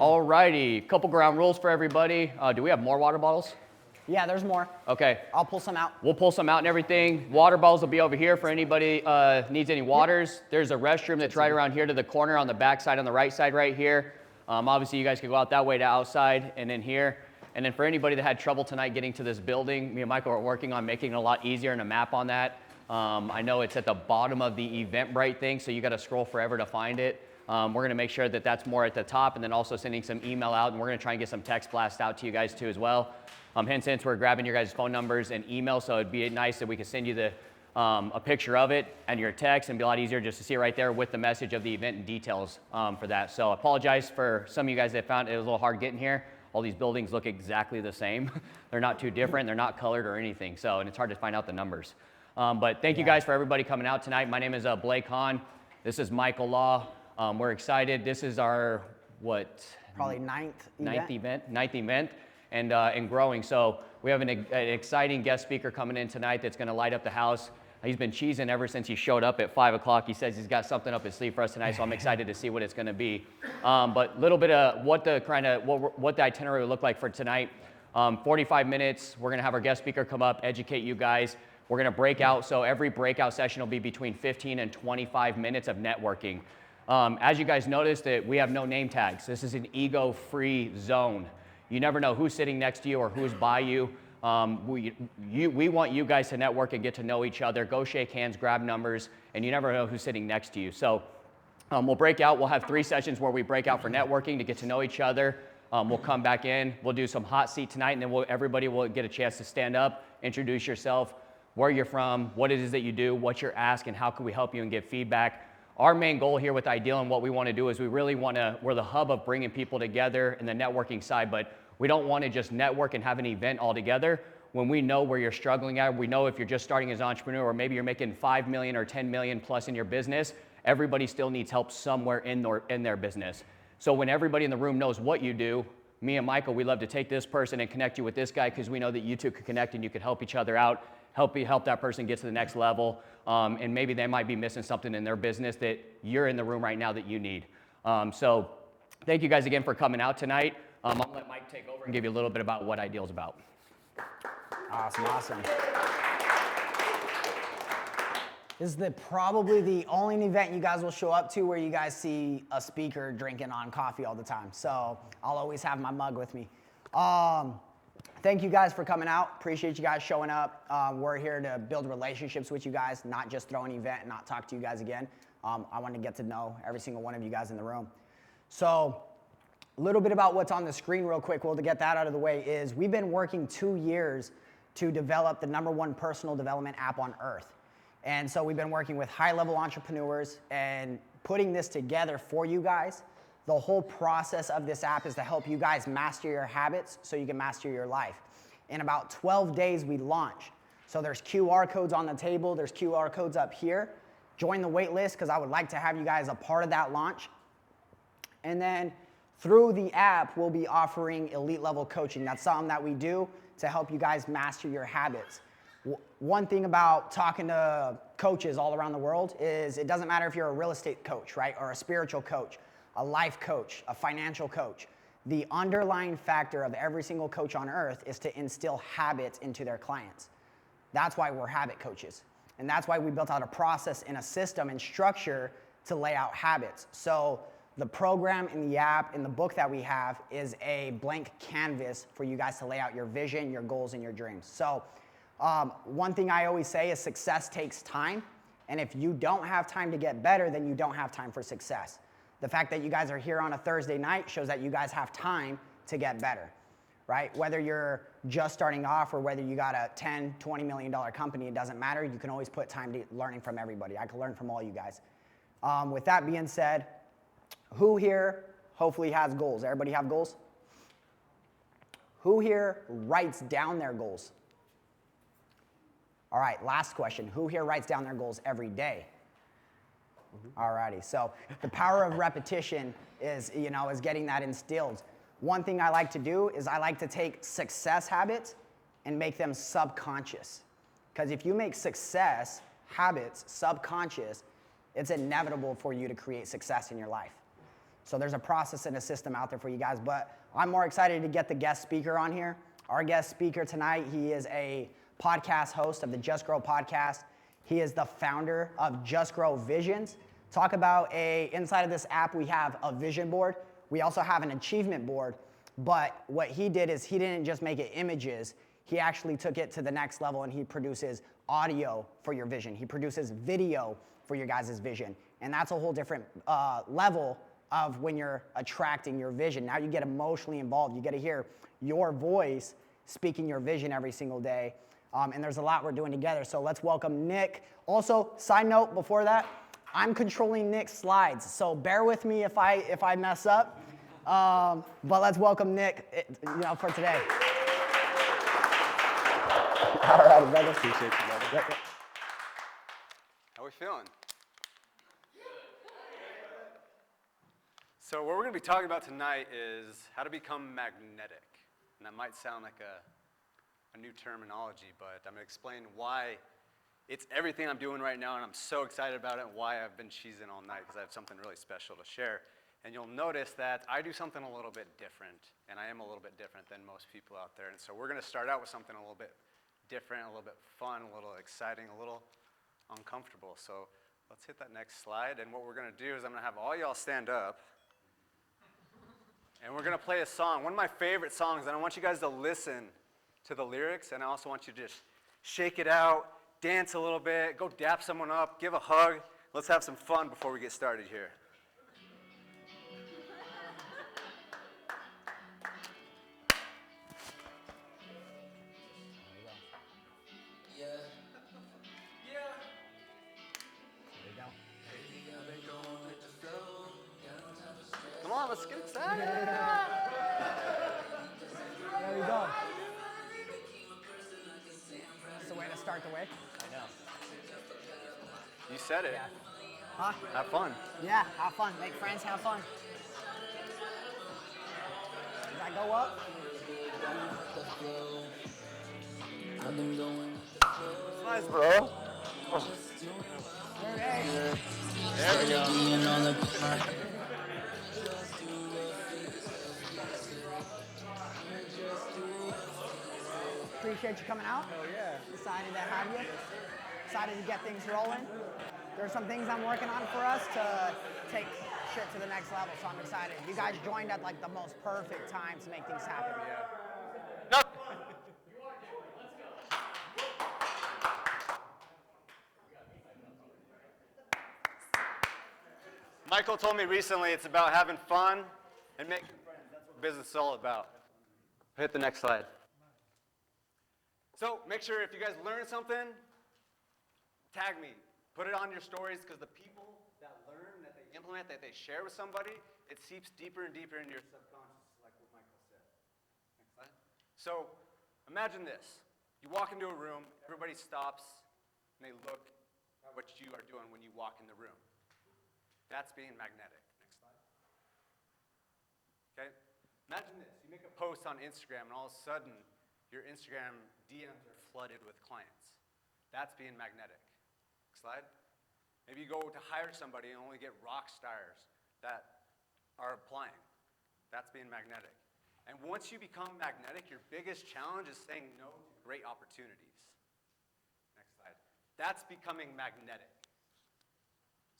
Alrighty, couple ground rules for everybody. Do we have more water bottles? Yeah, there's more. Okay. I'll pull some out. We'll pull some out and everything. Water bottles will be over here for anybody needs any waters. There's a restroom that's right around here to the corner on the back side, on the right side right here. Obviously, you guys can go out that way to outside and in here. And then for anybody that had trouble tonight getting to this building, me and Michael are working on making it a lot easier and a map on that. I know it's at the bottom of the Eventbrite thing, so you got to scroll forever to find it. We're going to make sure that that's more at the top, and then also sending some email out, and we're going to try and get some text blast out to you guys too as well. Hence, since we're grabbing your guys' phone numbers and email, so it'd be nice if we could send you a picture of it and your text, and be a lot easier just to see it right there with the message of the event and details for that. So I apologize for some of you guys that found it was a little hard getting here. All these buildings look exactly the same. They're not too different. They're not colored or anything, so, and it's hard to find out the numbers. But thank you guys for everybody coming out tonight. My name is Blake Hahn. This is Michael Law. We're excited. This is our, Probably ninth event, and growing. So we have an exciting guest speaker coming in tonight that's going to light up the house. He's been cheesing ever since he showed up at 5 o'clock. He says he's got something up his sleeve for us tonight, so I'm excited to see what it's going to be. But a little bit of what the itinerary will look like for tonight. 45 minutes. We're going to have our guest speaker come up, educate you guys. We're going to break out. So every breakout session will be between 15 and 25 minutes of networking. As you guys noticed, that we have no name tags. This is an ego-free zone. You never know who's sitting next to you or who's by you. We want you guys to network and get to know each other. Go shake hands, grab numbers, and you never know who's sitting next to you. So we'll break out. We'll have 3 sessions where we break out for networking to get to know each other. We'll come back in. We'll do some hot seat tonight, and then everybody will get a chance to stand up, introduce yourself, where you're from, what it is that you do, what you're asked, and how can we help you and give feedback. Our main goal here with Ideal and what we want to do is we're the hub of bringing people together in the networking side, but we don't want to just network and have an event all together. When we know where you're struggling at, we know if you're just starting as an entrepreneur or maybe you're making 5 million or 10 million plus in your business, everybody still needs help somewhere in their business. So when everybody in the room knows what you do, me and Michael, we love to take this person and connect you with this guy because we know that you two could connect and you could help each other out, help that person get to the next level, and maybe they might be missing something in their business that you're in the room right now that you need. So thank you guys again for coming out tonight. I'm going to let Mike take over and give you a little bit about what Ideal is about. Awesome. This is probably the only event you guys will show up to where you guys see a speaker drinking on coffee all the time. So I'll always have my mug with me. Thank you guys for coming out. Appreciate you guys showing up. We're here to build relationships with you guys, not just throw an event and not talk to you guys again. I want to get to know every single one of you guys in the room. So a little bit about what's on the screen real quick, well, to get that out of the way, is we've been working 2 years to develop the #1 personal development app on earth. And so we've been working with high-level entrepreneurs and putting this together for you guys. The whole process of this app is to help you guys master your habits so you can master your life. In about 12 days, we launch. So there's QR codes on the table. There's QR codes up here. Join the wait list because I would like to have you guys a part of that launch. And then through the app, we'll be offering elite level coaching. That's something that we do to help you guys master your habits. One thing about talking to coaches all around the world is it doesn't matter if you're a real estate coach, right? Or a spiritual coach, a life coach, a financial coach. The underlying factor of every single coach on earth is to instill habits into their clients. That's why we're habit coaches. And that's why we built out a process and a system and structure to lay out habits. So the program in the app, in the book that we have, is a blank canvas for you guys to lay out your vision, your goals, and your dreams. So one thing I always say is success takes time. And if you don't have time to get better, then you don't have time for success. The fact that you guys are here on a Thursday night shows that you guys have time to get better, right? Whether you're just starting off or whether you got a $10, $20 million company, it doesn't matter. You can always put time to learning from everybody. I can learn from all you guys. With that being said, who here hopefully has goals? Everybody have goals? Who here writes down their goals? All right, last question. Who here writes down their goals every day? Alrighty, so the power of repetition is getting that instilled. One thing I like to do is I like to take success habits and make them subconscious. Because if you make success habits subconscious, it's inevitable for you to create success in your life. So there's a process and a system out there for you guys, but I'm more excited to get the guest speaker on here. Our guest speaker tonight, he is a podcast host of the Just Grow podcast. He is the founder of Just Grow Visions. Talk about inside of this app, we have a vision board. We also have an achievement board, but what he did is he didn't just make it images. He actually took it to the next level and he produces audio for your vision. He produces video for your guys' vision. And that's a whole different level of when you're attracting your vision. Now you get emotionally involved. You get to hear your voice speaking your vision every single day. And there's a lot we're doing together. So let's welcome Nick. Also, side note before that, I'm controlling Nick's slides. So bear with me if I mess up. But let's welcome Nick for today. All right, brother. Appreciate you, brother. Yep. How we feeling? So what we're going to be talking about tonight is how to become magnetic. And that might sound like a new terminology, but I'm going to explain why it's everything I'm doing right now, and I'm so excited about it, and why I've been cheesing all night, because I have something really special to share. And you'll notice that I do something a little bit different, and I am a little bit different than most people out there. And so we're going to start out with something a little bit different, a little bit fun, a little exciting, a little uncomfortable. So let's hit that next slide. And what we're going to do is I'm going to have all y'all stand up. And we're going to play a song, one of my favorite songs. And I want you guys to listen to the lyrics. And I also want you to just shake it out, dance a little bit, go dap someone up, give a hug. Let's have some fun before we get started here. Come on, let's get excited. There we go. That's the way to start the way. I know. You said it. Yeah. Huh? Have fun. Yeah, have fun. Make friends, have fun. Does that go up? Nice, bro. Okay. There we go. Appreciate you coming out. Oh, yeah. Excited to have you. Excited to get things rolling. There's some things I'm working on for us to take shit to the next level, so I'm excited. You guys joined at like the most perfect time to make things happen. No. Michael told me recently it's about having fun and making friends. That's what business is all about. Hit the next slide. So make sure if you guys learn something, tag me. Put it on your stories, because the people that learn, that they implement, that they share with somebody, it seeps deeper and deeper into your subconscious, like what Michael said. Next slide. So imagine this. You walk into a room, everybody stops, and they look at what you are doing when you walk in the room. That's being magnetic. Next slide. Okay? Imagine this. You make a post on Instagram, and all of a sudden, your Instagram DMs are flooded with clients. That's being magnetic. Next slide. Maybe you go to hire somebody and only get rock stars that are applying. That's being magnetic. And once you become magnetic, your biggest challenge is saying no to great opportunities. Next slide. That's becoming magnetic.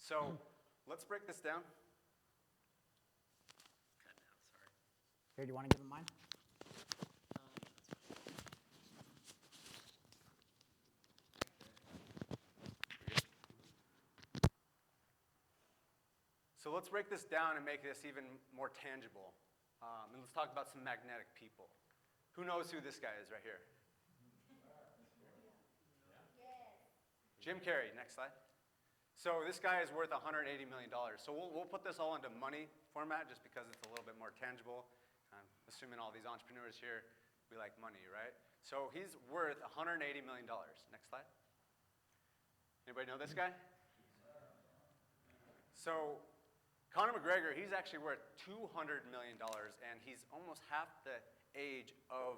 So let's break this down. Here, do you want to give him mine? So let's break this down and make this even more tangible. And let's talk about some magnetic people. Who knows who this guy is right here? Jim Carrey, next slide. So this guy is worth $180 million. So we'll put this all into money format just because it's a little bit more tangible. I'm assuming all these entrepreneurs here, we like money, right? So he's worth $180 million. Next slide. Anybody know this guy? So Conor McGregor, he's actually worth $200 million, and he's almost half the age of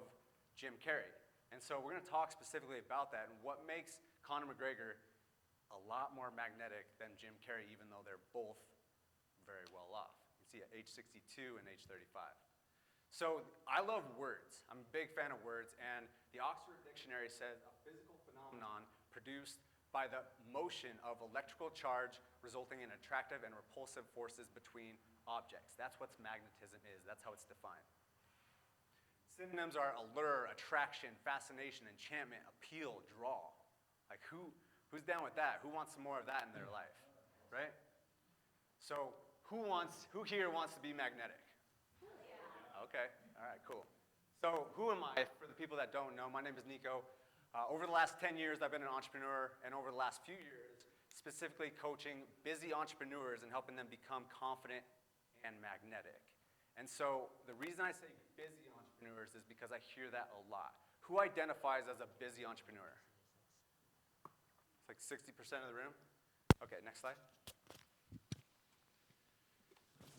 Jim Carrey. And so we're going to talk specifically about that and what makes Conor McGregor a lot more magnetic than Jim Carrey, even though they're both very well off. It's see at age 62 and age 35. So I love words. I'm a big fan of words, and the Oxford Dictionary says a physical phenomenon produced by the motion of electrical charge resulting in attractive and repulsive forces between objects. That's what magnetism is. That's how it's defined. Synonyms are allure, attraction, fascination, enchantment, appeal, draw. Like who's down with that? Who wants some more of that in their life, right? So who here wants to be magnetic? Okay, all right, cool. So who am I? For the people that don't know, my name is Niko. Over the last 10 years, I've been an entrepreneur, and over the last few years, specifically coaching busy entrepreneurs and helping them become confident and magnetic. And so the reason I say busy entrepreneurs is because I hear that a lot. Who identifies as a busy entrepreneur? It's like 60% of the room. Okay, next slide.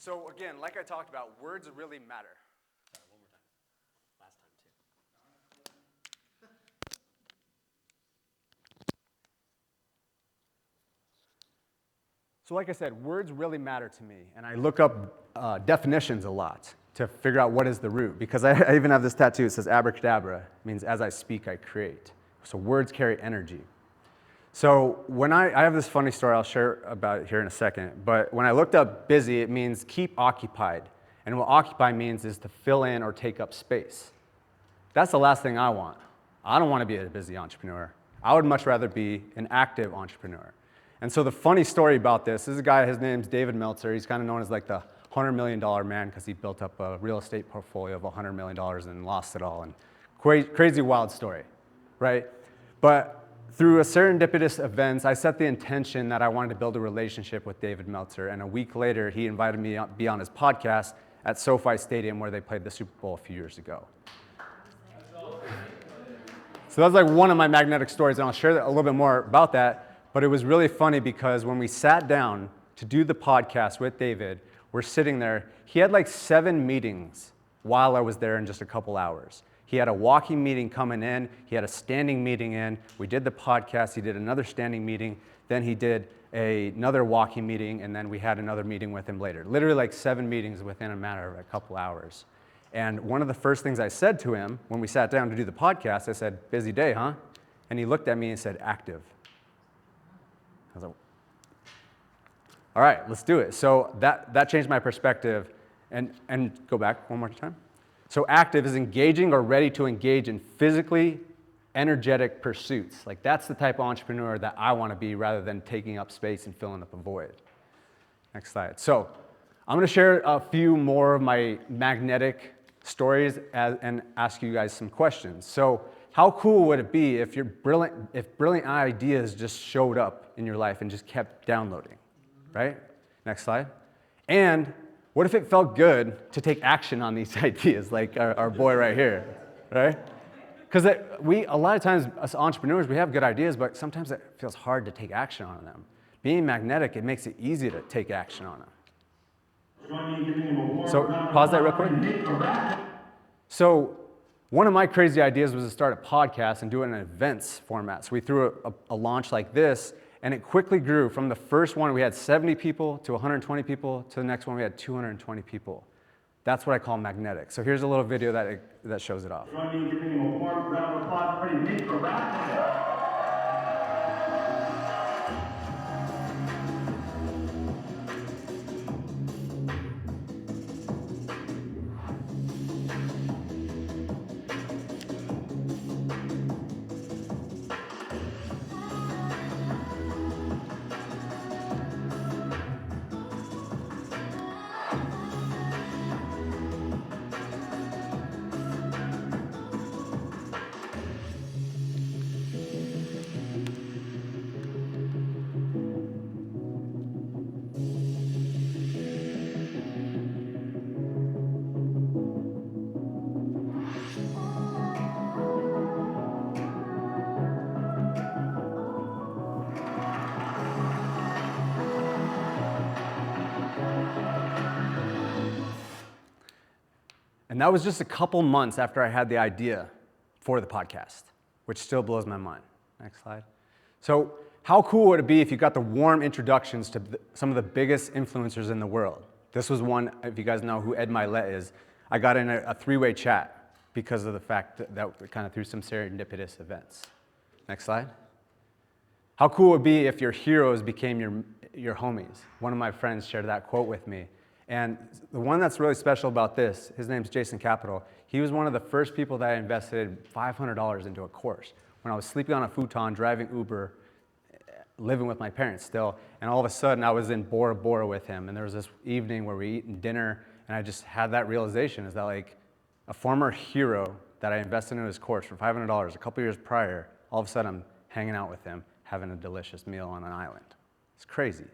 So again, like I talked about, words really matter. So like I said, words really matter to me, and I look up definitions a lot to figure out what is the root, because I even have this tattoo. It says abracadabra. It means as I speak, I create. So words carry energy. So when I have this funny story I'll share about it here in a second, but when I looked up busy, it means keep occupied, and what occupy means is to fill in or take up space. That's the last thing I want. I don't want to be a busy entrepreneur. I would much rather be an active entrepreneur. And so the funny story about this is a guy, his name's David Meltzer. He's kind of known as like the $100 million man because he built up a real estate portfolio of $100 million and lost it all. And crazy wild story, right? But through a serendipitous events, I set the intention that I wanted to build a relationship with David Meltzer. And a week later, he invited me to be on his podcast at SoFi Stadium where they played the Super Bowl a few years ago. So that's like one of my magnetic stories, and I'll share a little bit more about that. But it was really funny because when we sat down to do the podcast with David, we're sitting there. He had like 7 meetings while I was there in just a couple hours. He had a walking meeting coming in. He had a standing meeting in. We did the podcast. He did another standing meeting. Then he did another walking meeting, and then we had another meeting with him later. Literally like 7 meetings within a matter of a couple hours. And one of the first things I said to him when we sat down to do the podcast, I said, "Busy day, huh?" And he looked at me and said, "Active." I was like, all right, let's do it. So that changed my perspective. And go back one more time. So active is engaging or ready to engage in physically energetic pursuits. Like that's the type of entrepreneur that I want to be rather than taking up space and filling up a void. Next slide. So I'm going to share a few more of my magnetic stories and ask you guys some questions. So how cool would it be if brilliant ideas just showed up in your life and just kept downloading, right? Next slide. And what if it felt good to take action on these ideas, like our boy right here, right? Because a lot of times, as entrepreneurs, we have good ideas, but sometimes it feels hard to take action on them. Being magnetic, it makes it easy to take action on them. So pause that real quick. So one of my crazy ideas was to start a podcast and do it in an events format. So we threw a launch like this, and it quickly grew. From the first one, we had 70 people to 120 people, to the next one, we had 220 people. That's what I call magnetic. So here's a little video that shows it off. Join me in giving him a warm round of applause for Niko. And that was just a couple months after I had the idea for the podcast, which still blows my mind. Next slide. So how cool would it be if you got the warm introductions to some of the biggest influencers in the world, This was one, if you guys know who Ed Milet is, I got in a three-way chat because of the fact that kind of through some serendipitous events. Next slide. How cool would it be if your heroes became your homies? One of my friends shared that quote with me. And the one that's really special about this, his name's Jason Capital. He was one of the first people that I invested $500 into a course when I was sleeping on a futon, driving Uber, living with my parents still. And all of a sudden I was in Bora Bora with him. And there was this evening where we eating dinner, and I just had that realization is that like a former hero that I invested in his course for $500 a couple years prior, all of a sudden I'm hanging out with him, having a delicious meal on an island. It's crazy.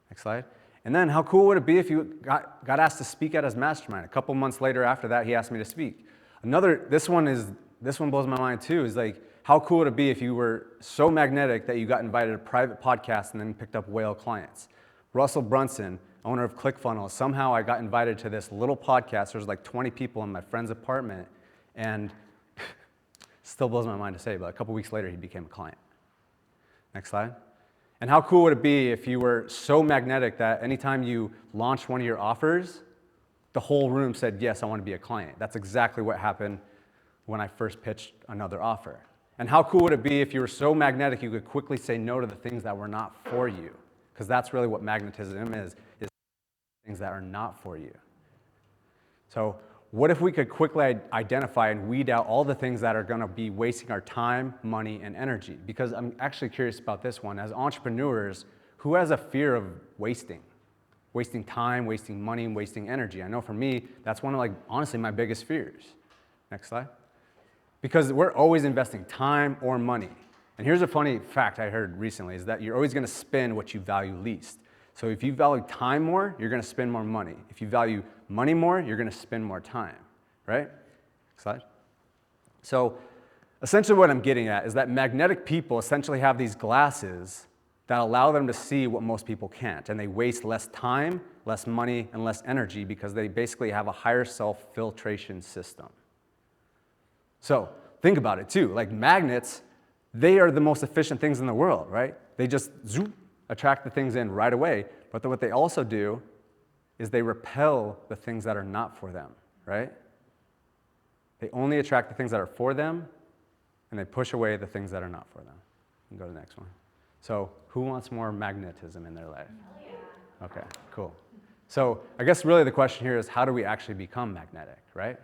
Next slide. And then how cool would it be if you got asked to speak at his mastermind? A couple months later after that, he asked me to speak. This one blows my mind too, is like, how cool would it be if you were so magnetic that you got invited to private podcasts and then picked up whale clients? Russell Brunson, owner of ClickFunnels, somehow I got invited to this little podcast. There's like 20 people in my friend's apartment, and still blows my mind to say, but a couple weeks later, he became a client. Next slide. And how cool would it be if you were so magnetic that anytime you launched one of your offers, the whole room said, yes, I want to be a client. That's exactly what happened when I first pitched another offer. And how cool would it be if you were so magnetic you could quickly say no to the things that were not for you? Because that's really what magnetism is things that are not for you. So what if we could quickly identify and weed out all the things that are going to be wasting our time, money, and energy? Because I'm actually curious about this one. As entrepreneurs, who has a fear of wasting? Wasting time, wasting money, and wasting energy. I know for me, that's one of, like, honestly, my biggest fears. Next slide. Because we're always investing time or money. And here's a funny fact I heard recently, is that you're always going to spend what you value least. So if you value time more, you're going to spend more money. If you value money more, you're going to spend more time, right? Next slide. So essentially what I'm getting at is that magnetic people essentially have these glasses that allow them to see what most people can't. And they waste less time, less money, and less energy because they basically have a higher self-filtration system. So think about it too. Like magnets, they are the most efficient things in the world, right? They just zoom, attract the things in right away. But what they also do is they repel the things that are not for them, right? They only attract the things that are for them, and they push away the things that are not for them. You can go to the next one. So who wants more magnetism in their life? Oh, yeah. Okay, cool. So I guess really the question here is, how do we actually become magnetic, right?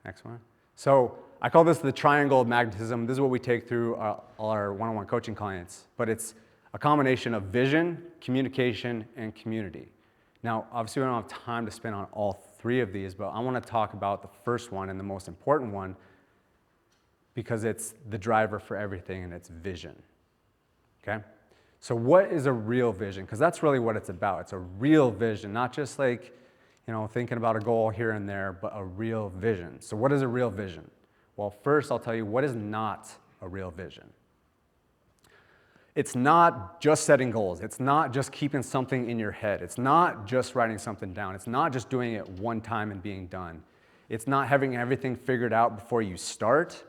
Next one. So I call this the triangle of magnetism. This is what we take through all our one-on-one coaching clients, but it's a combination of vision, communication, and community. Now, obviously we don't have time to spend on all three of these, but I want to talk about the first one and the most important one because it's the driver for everything, and it's vision, okay? So what is a real vision? Because that's really what it's about. It's a real vision, not just like, you know, thinking about a goal here and there, but a real vision. So what is a real vision? Well, first I'll tell you what is not a real vision. It's not just setting goals. It's not just keeping something in your head. It's not just writing something down. It's not just doing it one time and being done. It's not having everything figured out before you start.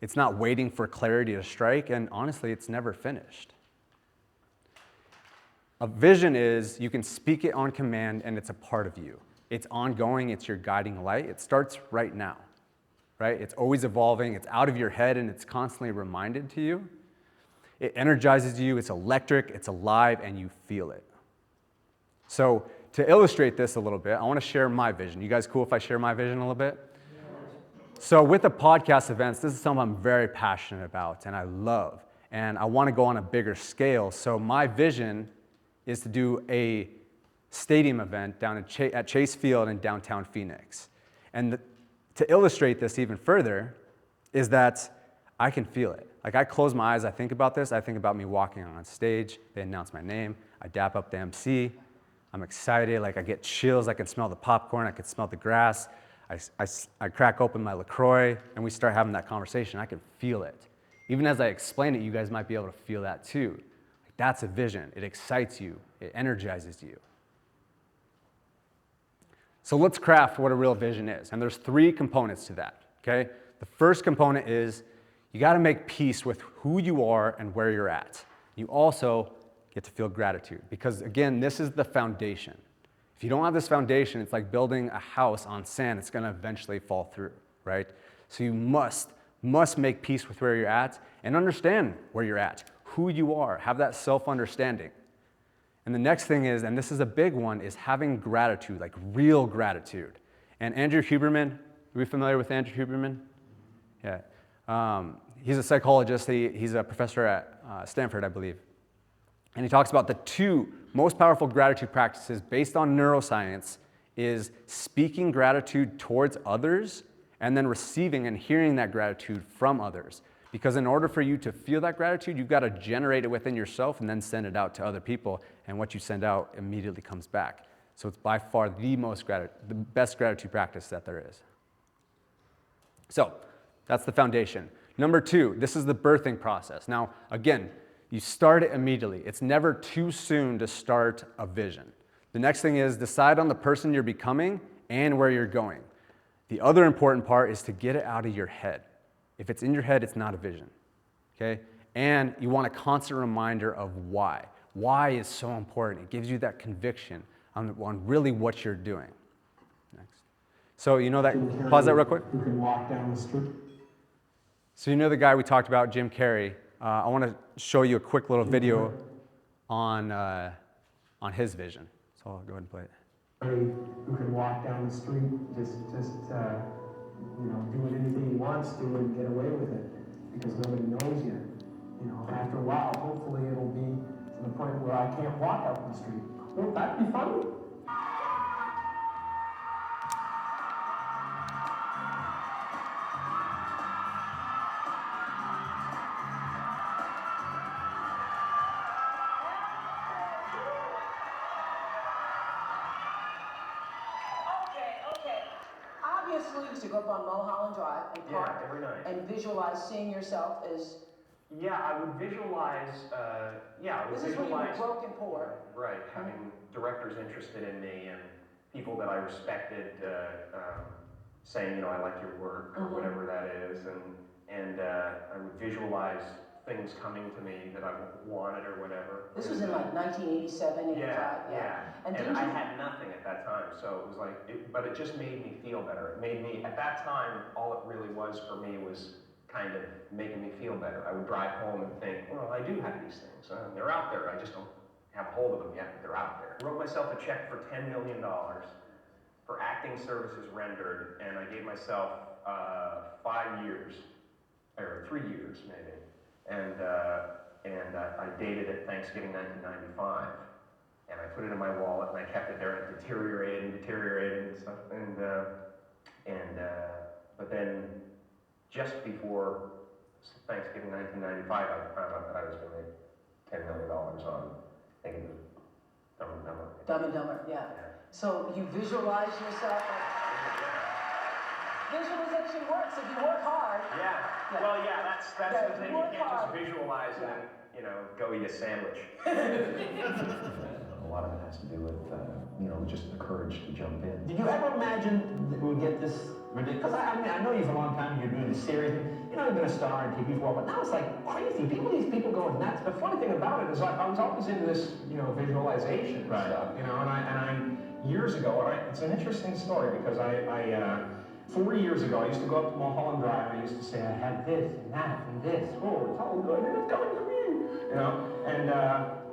It's not waiting for clarity to strike, and honestly, it's never finished. A vision is you can speak it on command and it's a part of you. It's ongoing, it's your guiding light. It starts right now, right? It's always evolving, it's out of your head, and it's constantly reminded to you. It energizes you, it's electric, it's alive, and you feel it. So to illustrate this a little bit, I want to share my vision. You guys cool if I share my vision a little bit? So with the podcast events, this is something I'm very passionate about and I love. And I want to go on a bigger scale. So my vision is to do a stadium event down at Chase Field in downtown Phoenix. And to illustrate this even further is that I can feel it. Like I close my eyes, I think about this, I think about me walking on stage, they announce my name, I dap up the MC, I'm excited, like I get chills, I can smell the popcorn, I can smell the grass, I crack open my LaCroix, and we start having that conversation. I can feel it. Even as I explain it, you guys might be able to feel that too. Like that's a vision. It excites you. It energizes you. So let's craft what a real vision is. And there's three components to that, okay? The first component is you got to make peace with who you are and where you're at. You also get to feel gratitude because, again, this is the foundation. If you don't have this foundation, it's like building a house on sand. It's going to eventually fall through, right? So you must make peace with where you're at and understand where you're at, who you are, have that self-understanding. And the next thing is, and this is a big one, is having gratitude, like real gratitude. And Andrew Huberman, are we familiar with Andrew Huberman? Yeah. He's a psychologist. He's a professor at Stanford, I believe. And he talks about the two most powerful gratitude practices based on neuroscience is speaking gratitude towards others and then receiving and hearing that gratitude from others. Because in order for you to feel that gratitude, you've got to generate it within yourself and then send it out to other people. And what you send out immediately comes back. So it's by far the best gratitude practice that there is. So that's the foundation. Number two, this is the birthing process. Now, again, you start it immediately. It's never too soon to start a vision. The next thing is decide on the person you're becoming and where you're going. The other important part is to get it out of your head. If it's in your head, it's not a vision, okay? And you want a constant reminder of why. Why is so important. It gives you that conviction on really what you're doing. Next. So you know that, pause that real quick. You can walk down the street. So you know the guy we talked about, Jim Carrey. I want to show you a quick little video on his vision. So I'll go ahead and play it. Who can walk down the street, just doing anything he wants to and get away with it because nobody knows yet. After a while, hopefully it'll be to the point where I can't walk out in the street. Won't that be funny? Okay. Obviously, you used to go up on Mulholland Drive and park every night. and visualize seeing yourself as. Yeah, I would visualize. This is when you were broke and poor. Right, having directors interested in me and people that I respected saying, I like your work or whatever that is, and I would visualize things coming to me that I wanted or whatever. This was in like 1987, 85. Yeah. And I had nothing at that time, so it was like, but it just made me feel better. It made me, at that time, all it really was for me was kind of making me feel better. I would drive home and think, well, I do have these things. They're out there. I just don't have a hold of them yet, but they're out there. I wrote myself a check for $10 million for acting services rendered, and I gave myself 5 years, or 3 years maybe. And I dated it Thanksgiving 1995. And I put it in my wallet and I kept it there, and it deteriorated and stuff. But then just before Thanksgiving 1995, I found out that I was going to make $10 million on, I think it was Dumb and Dumber. Dumb and Dumber, yeah. So you visualize yourself. Visualization works if you work hard. Yeah. Well, yeah, that's the thing. You can't just visualize and then, go eat a sandwich. A lot of it has to do with, just the courage to jump in. Did you ever imagine that we would get this ridiculous? I know you for a long time, you're doing this series, and, you've been a star on TV for a while, but now it's like crazy. These people going nuts. The funny thing about it is I was always into this, visualization stuff, and I years ago, it's an interesting story because I 4 years ago, I used to go up to Mulholland Drive, and I used to say, I have this and that and this. Oh, it's all good, and it's coming to me,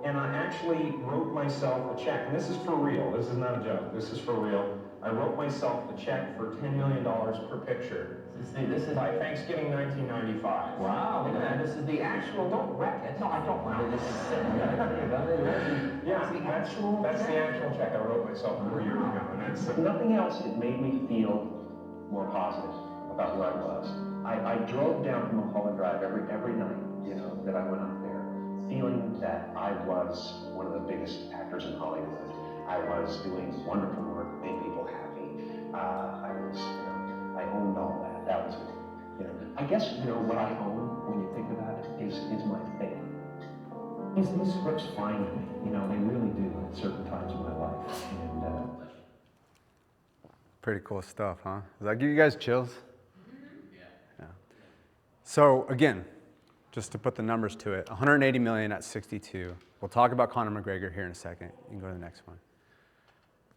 and I actually wrote myself a check, and this is for real. This is not a joke. This is for real. I wrote myself a check for $10 million per picture. This is by Thanksgiving 1995. Wow, look at that. This is the actual, don't wreck it. No, I don't want to. This is Yeah, that's the actual check I wrote myself 4 years ago, and that's Nothing else, it made me feel more positive about who I was. I drove down from Mulholland Drive every night, that I went up there, feeling that I was one of the biggest actors in Hollywood. I was doing wonderful work, made people happy. I owned all that. That was it. I guess, what I own, when you think about it, is my faith. These scripts find me, they really do at certain times in my life. And, Pretty cool stuff, huh? Does that give you guys chills? Yeah. So again, just to put the numbers to it, 180 million at 62. We'll talk about Conor McGregor here in a second. You can go to the next one.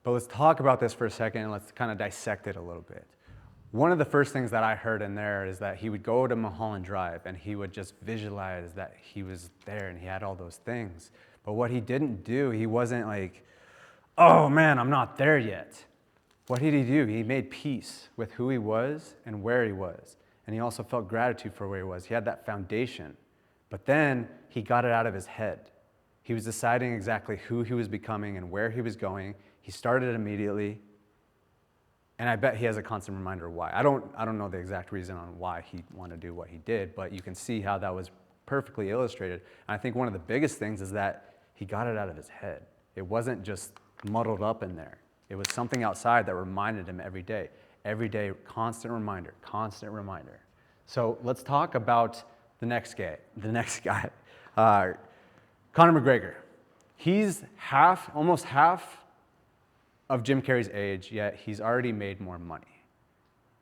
But let's talk about this for a second and let's kind of dissect it a little bit. One of the first things that I heard in there is that he would go to Mulholland Drive and he would just visualize that he was there and he had all those things. But what he didn't do, he wasn't like, oh man, I'm not there yet. What did he do? He made peace with who he was and where he was. And he also felt gratitude for where he was. He had that foundation. But then he got it out of his head. He was deciding exactly who he was becoming and where he was going. He started immediately. And I bet he has a constant reminder of why. I don't know the exact reason on why he wanted to do what he did, but you can see how that was perfectly illustrated. And I think one of the biggest things is that he got it out of his head. It wasn't just muddled up in there. It was something outside that reminded him every day, constant reminder, constant reminder. So let's talk about the next guy, Conor McGregor. He's almost half of Jim Carrey's age, yet he's already made more money.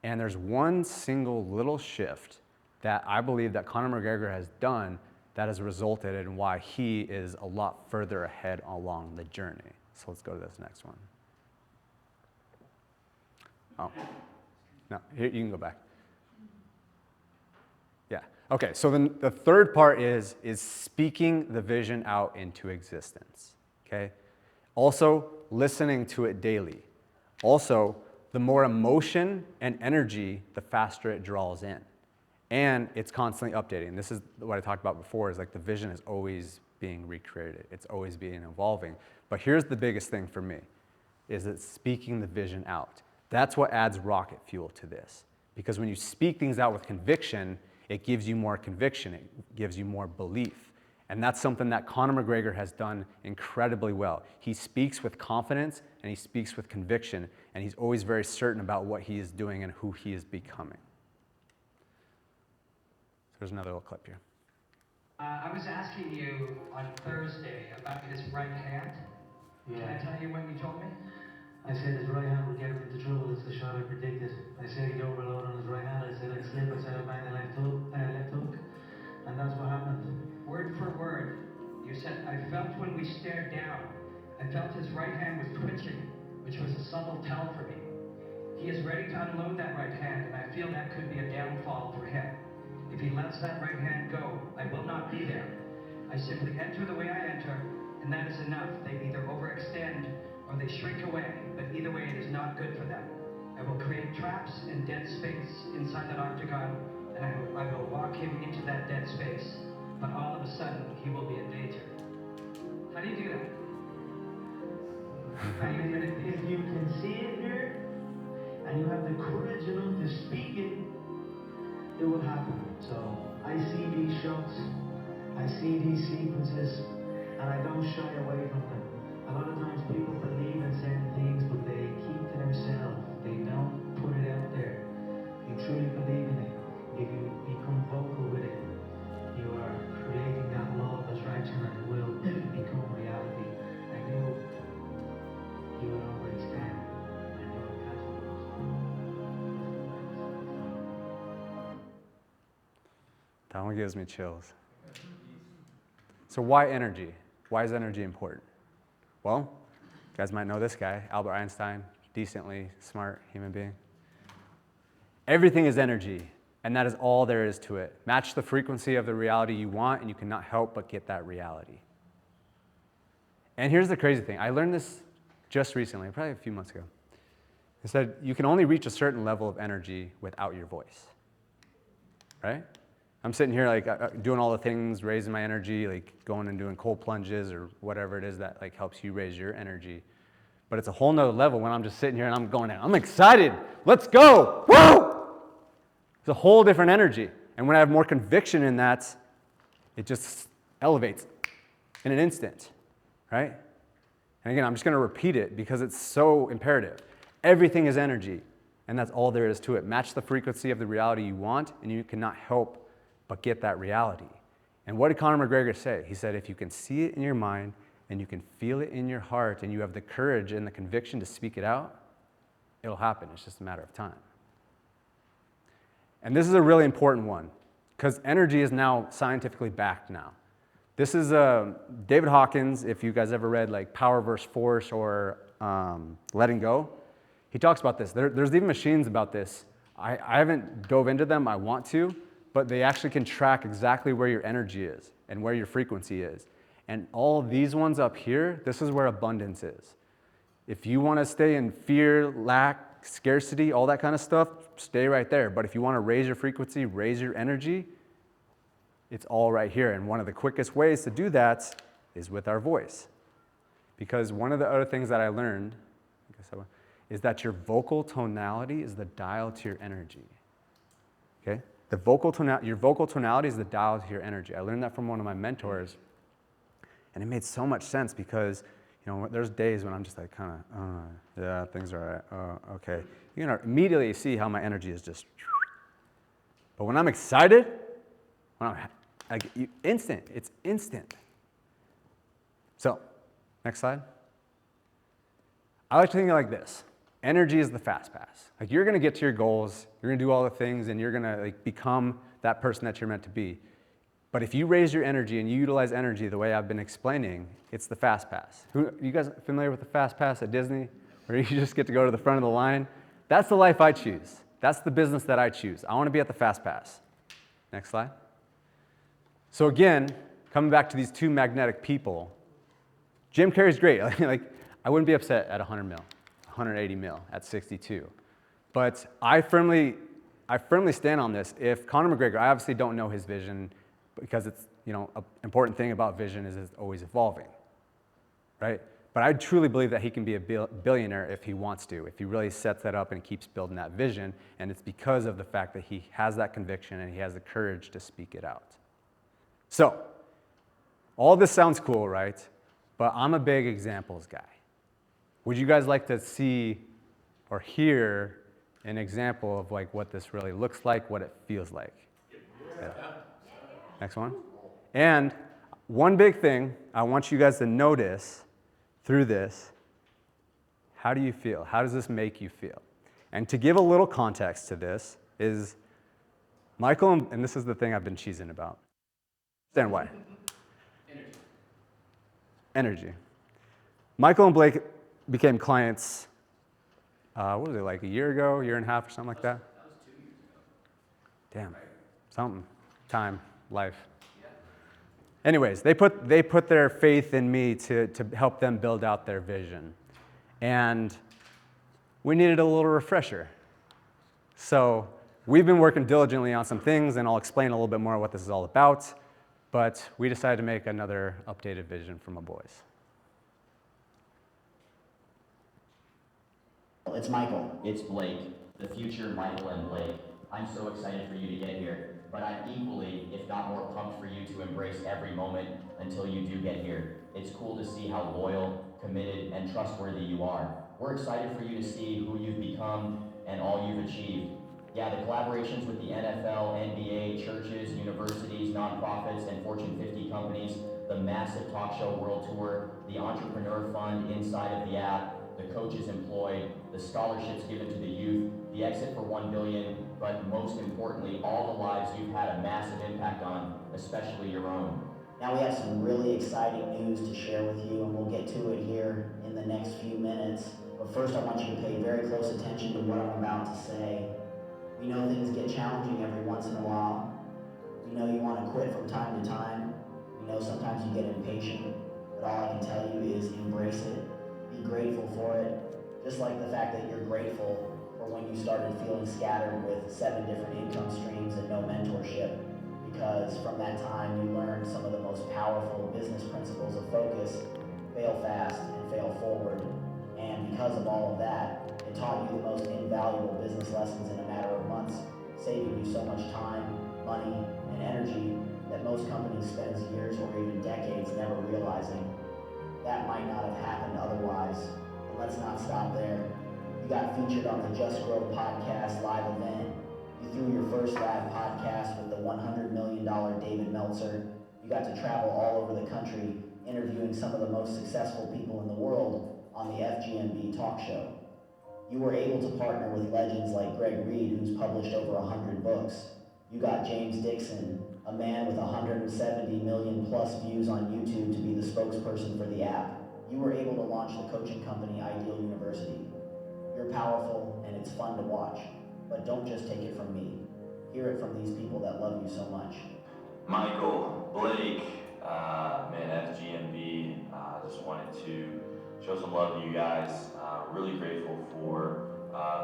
And there's one single little shift that I believe that Conor McGregor has done that has resulted in why he is a lot further ahead along the journey. So let's go to this next one. Oh, no, here, you can go back. Yeah, okay, so then the third part is speaking the vision out into existence, okay? Also, listening to it daily. Also, the more emotion and energy, the faster it draws in. And it's constantly updating. This is what I talked about before, is like the vision is always being recreated. It's always being evolving. But here's the biggest thing for me, is that speaking the vision out. That's what adds rocket fuel to this. Because when you speak things out with conviction, it gives you more conviction, it gives you more belief. And that's something that Conor McGregor has done incredibly well. He speaks with confidence and he speaks with conviction, and he's always very certain about what he is doing and who he is becoming. There's another little clip here. I was asking you on Thursday about his right hand. Yeah. Can I tell you what you told me? I said his right hand would get him into trouble. It's the shot I predicted. I said he'd overload on his right hand. I said I'd slip. I said I'd bang the left hook. And that's what happened. Word for word, you said, I felt when we stared down, I felt his right hand was twitching, which was a subtle tell for me. He is ready to unload that right hand, and I feel that could be a downfall for him. If he lets that right hand go, I will not be there. I simply enter the way I enter, and that is enough. They either overextend or they shrink away, but either way it is not good for them. I will create traps and dead space inside that octagon, and I will walk him into that dead space. But all of a sudden, he will be in danger. How do you do that? If you can see it here, and you have the courage enough to speak it, it will happen. So I see these shots, I see these sequences, and I don't shy away from them. A lot of times people believe in certain things, but they keep to themselves. They don't put it out there. You truly believe in it. If you become vocal with it, you are creating that law of attraction, and it will become reality. I knew you would overextend. I knew I'd catch it. That one gives me chills. So why energy? Why is energy important? Well, you guys might know this guy, Albert Einstein, decently smart human being. Everything is energy, and that is all there is to it. Match the frequency of the reality you want, and you cannot help but get that reality. And here's the crazy thing. I learned this just recently, probably a few months ago. It said you can only reach a certain level of energy without your voice, right? I'm sitting here like doing all the things, raising my energy, like going and doing cold plunges or whatever it is that like helps you raise your energy. But it's a whole nother level when I'm just sitting here and I'm going, I'm excited, let's go, woo! It's a whole different energy. And when I have more conviction in that, it just elevates in an instant, right? And again, I'm just gonna repeat it because it's so imperative. Everything is energy, and that's all there is to it. Match the frequency of the reality you want, and you cannot help but get that reality. And what did Conor McGregor say? He said, if you can see it in your mind and you can feel it in your heart and you have the courage and the conviction to speak it out, it'll happen. It's just a matter of time. And this is a really important one because energy is now scientifically backed now. This is David Hawkins, if you guys ever read like Power versus Force or letting go, he talks about this. There's even machines about this. I haven't dove into them, I want to, but they actually can track exactly where your energy is and where your frequency is. And all these ones up here, this is where abundance is. If you want to stay in fear, lack, scarcity, all that kind of stuff, stay right there. But if you want to raise your frequency, raise your energy, it's all right here. And one of the quickest ways to do that is with our voice. Because one of the other things that I learned is that your vocal tonality is the dial to your energy. Okay? Your vocal tonality is the dial to your energy. I learned that from one of my mentors, and it made so much sense because, you know, there's days when I'm just like kind of, yeah, things are all right, okay. You can immediately see how my energy is just, but when I'm excited, it's instant. So, next slide. I like to think of it like this. Energy is the fast pass. Like, you're gonna get to your goals, you're gonna do all the things, and you're gonna like become that person that you're meant to be. But if you raise your energy and you utilize energy the way I've been explaining, it's the fast pass. You guys familiar with the fast pass at Disney? Where you just get to go to the front of the line? That's the life I choose. That's the business that I choose. I wanna be at the fast pass. Next slide. So again, coming back to these two magnetic people, Jim Carrey's great. Like, I wouldn't be upset at 100 mil, 180 mil at 62. But I firmly stand on this. If Conor McGregor, I obviously don't know his vision because it's, you know, an important thing about vision is it's always evolving, right? But I truly believe that he can be a billionaire if he wants to, if he really sets that up and keeps building that vision. And it's because of the fact that he has that conviction and he has the courage to speak it out. So, all this sounds cool, right? But I'm a big examples guy. Would you guys like to see or hear an example of like what this really looks like, what it feels like? Yeah. Next one. And one big thing I want you guys to notice through this, how do you feel? How does this make you feel? And to give a little context to this is Michael, and this is the thing I've been cheesing about. Understand why? Energy. Michael and Blake became clients, what was it, like a year ago, year and a half or something like that? That was 2 years ago. Damn, something, time, life. Yeah. Anyways, they put their faith in me to help them build out their vision. And we needed a little refresher. So we've been working diligently on some things, and I'll explain a little bit more what this is all about. But we decided to make another updated vision for my boys. It's Michael. It's Blake. The future Michael and Blake. I'm so excited for you to get here, but I'm equally, if not more pumped for you to embrace every moment until you do get here. It's cool to see how loyal, committed, and trustworthy you are. We're excited for you to see who you've become and all you've achieved. Yeah, the collaborations with the NFL, NBA, churches, universities, nonprofits, and Fortune 50 companies, the massive talk show world tour, the entrepreneur fund inside of the app, the coaches employed, the scholarships given to the youth, the exit for 1 billion, but most importantly, all the lives you've had a massive impact on, especially your own. Now we have some really exciting news to share with you, and we'll get to it here in the next few minutes. But first, I want you to pay very close attention to what I'm about to say. We know things get challenging every once in a while. We know you want to quit from time to time. We know sometimes you get impatient, but all I can tell you is embrace it. Be grateful for it, just like the fact that you're grateful for when you started feeling scattered with 7 different income streams and no mentorship, because from that time you learned some of the most powerful business principles of focus, fail fast and fail forward. And because of all of that, it taught you the most invaluable business lessons in a matter of months, saving you so much time, money, and energy that most companies spend years or even decades never realizing. That might not have happened otherwise. But let's not stop there. You got featured on the Just Grow podcast live event. You threw your first live podcast with the $100 million David Meltzer. You got to travel all over the country interviewing some of the most successful people in the world on the FGMB talk show. You were able to partner with legends like Greg Reed, who's published over 100 books. You got James Dixon, a man with 170 million plus views on YouTube, to be the spokesperson for the app. you were able to launch the coaching company Ideal University. You're powerful and it's fun to watch, but don't just take it from me. Hear it from these people that love you so much. Michael, Blake, man, FGMB, just wanted to show some love to you guys. Really grateful for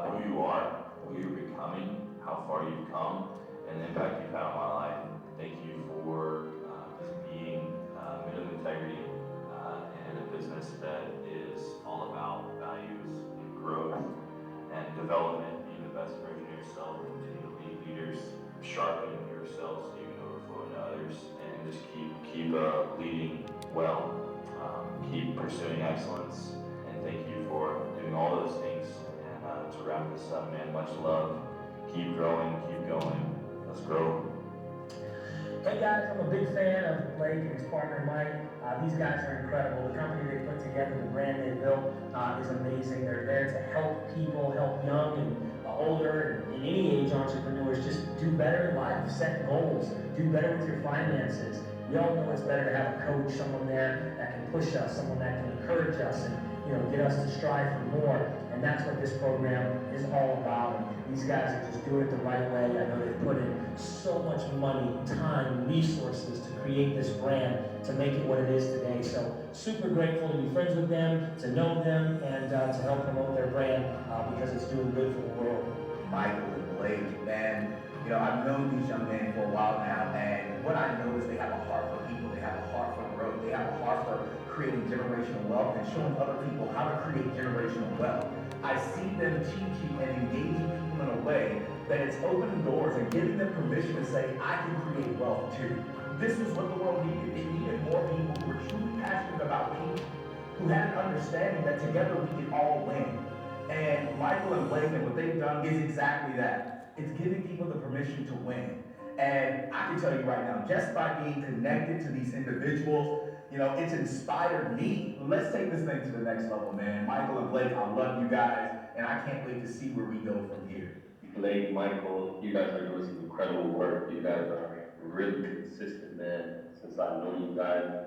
who you are, who you're becoming, how far you've come, and the impact you've had on my life. Thank you for just being men of integrity and a business that is all about values and growth and development, being the best version of yourself, continue to lead leaders, sharpen yourselves so you can overflow into others, and just keep leading well, keep pursuing excellence, and thank you for doing all those things. And to wrap this up, man, much love. Keep growing, keep going. Let's grow. Hey guys, I'm a big fan of Blake and his partner Mike. These guys are incredible. The company they put together, the brand they built is amazing. They're there to help people, help young and older and any age entrepreneurs just do better in life, set goals, do better with your finances. We all know it's better to have a coach, someone there that can push us, someone that can encourage us and get us to strive for more. And that's what this program is all about. And these guys are just doing it the right way. I know they've put in so much money, time, resources to create this brand, to make it what it is today. So super grateful to be friends with them, to know them, and to help promote their brand because it's doing good for the world. Michael and Blake, man, I've known these young men for a while now, and what I know is they have a heart for people, they have a heart for growth, they have a heart for creating generational wealth and showing other people how to create generational wealth. I see them teaching and engaging people in a way that it's opening doors and giving them permission to say, I can create wealth too. This is what the world needed. It needed more people who were truly passionate about people, who had an understanding that together we can all win. And Michael and Blake and what they've done is exactly that. It's giving people the permission to win. And I can tell you right now, just by being connected to these individuals, it's inspired me. Let's take this thing to the next level, man. Michael and Blake, I love you guys, and I can't wait to see where we go from here. Blake, Michael, you guys are doing some incredible work. You guys are really consistent, man. Since I know you guys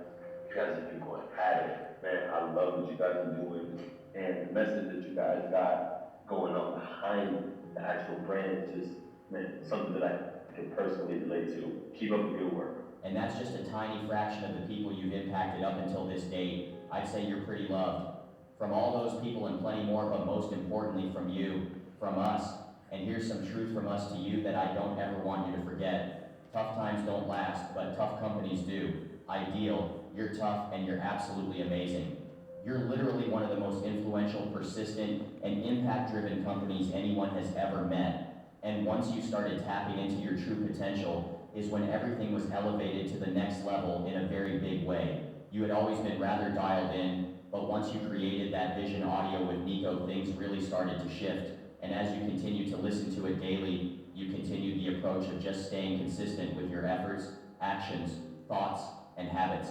have been going at it. Man, I love what you guys are doing. And the message that you guys got going on behind the actual brand is just, man, something that I can personally relate to. Keep up the good work. And that's just a tiny fraction of the people you've impacted up until this date. I'd say you're pretty loved. From all those people and plenty more, but most importantly from you, from us. And here's some truth from us to you that I don't ever want you to forget. Tough times don't last, but tough companies do. Ideal, you're tough and you're absolutely amazing. You're literally one of the most influential, persistent, and impact-driven companies anyone has ever met. And once you started tapping into your true potential, is when everything was elevated to the next level in a very big way. You had always been rather dialed in, but once you created that Vision audio with Niko, things really started to shift. And as you continue to listen to it daily, you continued the approach of just staying consistent with your efforts, actions, thoughts, and habits.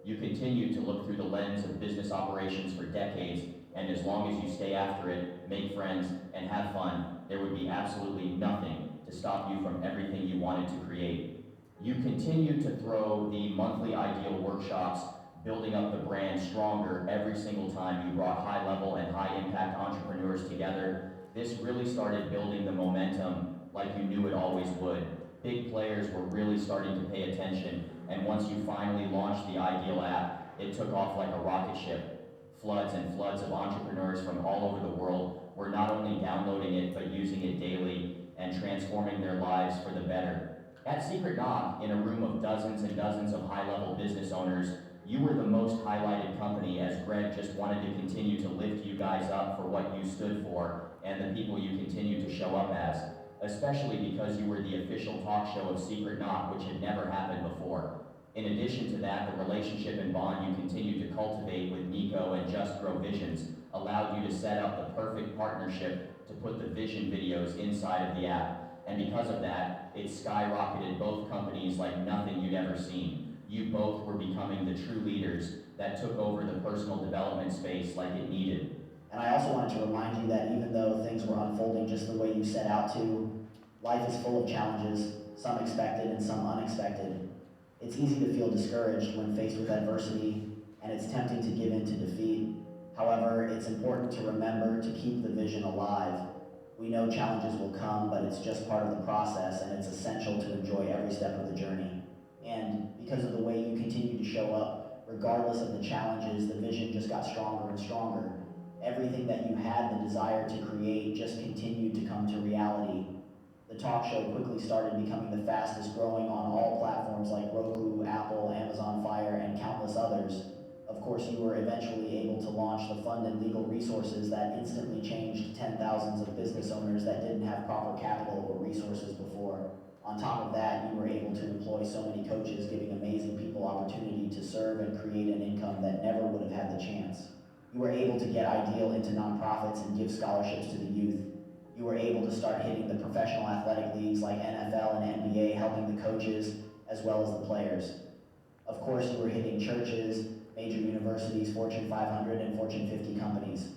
You continue to look through the lens of business operations for decades, and as long as you stay after it, make friends, and have fun, there would be absolutely nothing to stop you from everything you wanted to create. You continue to throw the monthly Ideal workshops, building up the brand stronger every single time you brought high-level and high-impact entrepreneurs together. This really started building the momentum like you knew it always would. Big players were really starting to pay attention, and once you finally launched the Ideal app, it took off like a rocket ship. Floods and floods of entrepreneurs from all over the world were not only downloading it, but using it daily and transforming their lives for the better. At Secret Knock, in a room of dozens and dozens of high-level business owners, you were the most highlighted company as Greg just wanted to continue to lift you guys up for what you stood for and the people you continue to show up as, especially because you were the official talk show of Secret Knock, which had never happened before. In addition to that, the relationship and bond you continued to cultivate with Niko and Just Grow Visions allowed you to set up the perfect partnership to put the vision videos inside of the app. And because of that, it skyrocketed both companies like nothing you'd ever seen. You both were becoming the true leaders that took over the personal development space like it needed. And I also wanted to remind you that even though things were unfolding just the way you set out to, life is full of challenges, some expected and some unexpected. It's easy to feel discouraged when faced with adversity, and it's tempting to give in to defeat. However, it's important to remember to keep the vision alive. We know challenges will come, but it's just part of the process, and it's essential to enjoy every step of the journey. And because of the way you continue to show up, regardless of the challenges, the vision just got stronger and stronger. Everything that you had the desire to create just continued to come to reality. The talk show quickly started becoming the fastest growing on all platforms like Roku, Apple, Amazon Fire, and countless others. Of course, you were eventually able to launch the fund and legal resources that instantly changed 10,000s of business owners that didn't have proper capital or resources before. On top of that, you were able to employ so many coaches, giving amazing people opportunity to serve and create an income that never would have had the chance. You were able to get Ideal into nonprofits and give scholarships to the youth. You were able to start hitting the professional athletic leagues like NFL and NBA, helping the coaches as well as the players. Of course, you were hitting churches, major universities, Fortune 500, and Fortune 50 companies.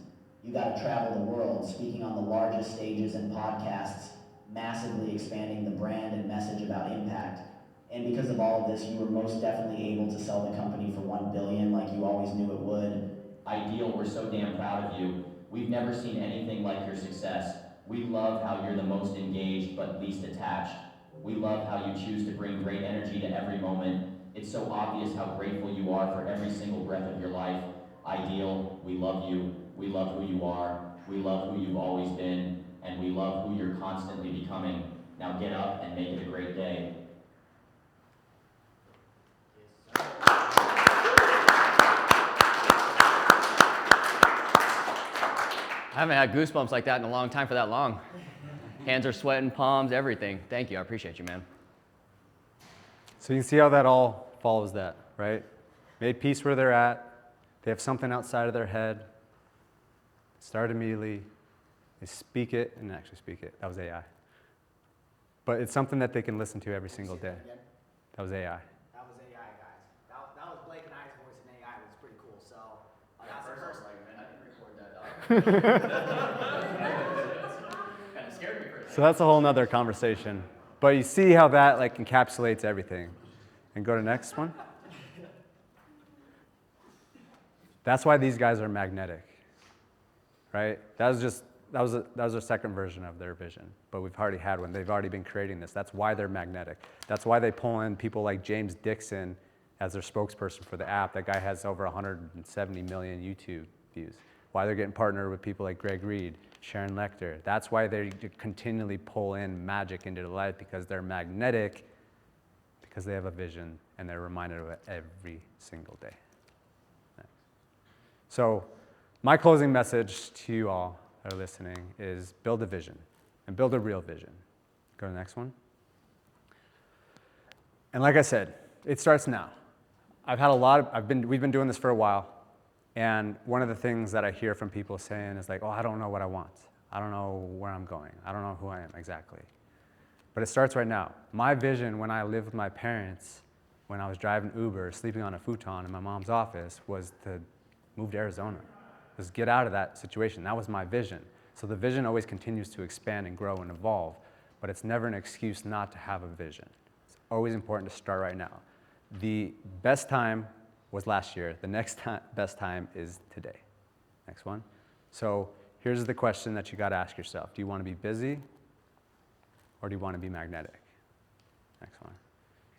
You got to travel the world, speaking on the largest stages and podcasts, massively expanding the brand and message about impact. And because of all of this, you were most definitely able to sell the company for $1 billion like you always knew it would. Ideal, we're so damn proud of you. We've never seen anything like your success. We love how you're the most engaged but least attached. We love how you choose to bring great energy to every moment. It's so obvious how grateful you are for every single breath of your life. Ideal, we love you. We love who you are. We love who you've always been. And we love who you're constantly becoming. Now get up and make it a great day. I haven't had goosebumps like that in a long time for that long. Hands are sweating, palms, everything. Thank you. I appreciate you, man. So you can see how that all follows that, right? Made peace where they're at. They have something outside of their head. Start immediately. They speak it, and actually speak it. That was AI. But it's something that they can listen to every single day. That was AI. That was AI, guys. That was Blake and I's voice in AI. It was pretty cool. So that's the first. Kind of scared me for a second. So that's a whole nother conversation. But you see how that like encapsulates everything. And go to next one. That's why these guys are magnetic, right? That was our second version of their vision, but we've already had one. They've already been creating this. That's why they're magnetic. That's why they pull in people like James Dixon as their spokesperson for the app. That guy has over 170 million YouTube views. Why they're getting partnered with people like Greg Reed, Sharon Lecter. That's why they continually pull in magic into their life, because they're magnetic, because they have a vision and they're reminded of it every single day. So my closing message to you all that are listening is build a vision, and build a real vision. Go to the next one. And like I said, it starts now. We've been doing this for a while. And one of the things that I hear from people saying is like, oh, I don't know what I want. I don't know where I'm going. I don't know who I am exactly. But it starts right now. My vision when I lived with my parents, when I was driving Uber, sleeping on a futon in my mom's office, was to move to Arizona. Was get out of that situation. That was my vision. So the vision always continues to expand and grow and evolve, but it's never an excuse not to have a vision. It's always important to start right now. The best time was last year. The next best time is today. Next one. So here's the question that you got to ask yourself. Do you want to be busy, or do you want to be magnetic? Next one.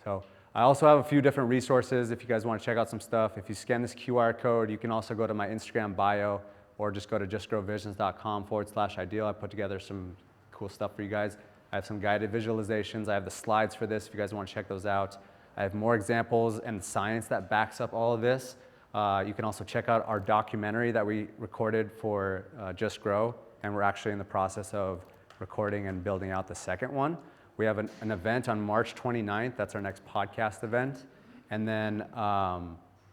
So I also have a few different resources if you guys want to check out some stuff. If you scan this QR code, you can also go to my Instagram bio, or just go to justgrowvisions.com/ideal. I put together some cool stuff for you guys. I have some guided visualizations. I have the slides for this if you guys want to check those out. I have more examples and science that backs up all of this. You can also check out our documentary that we recorded for Just Grow, and we're actually in the process of recording and building out the second one. We have an event on March 29th. That's our next podcast event. And then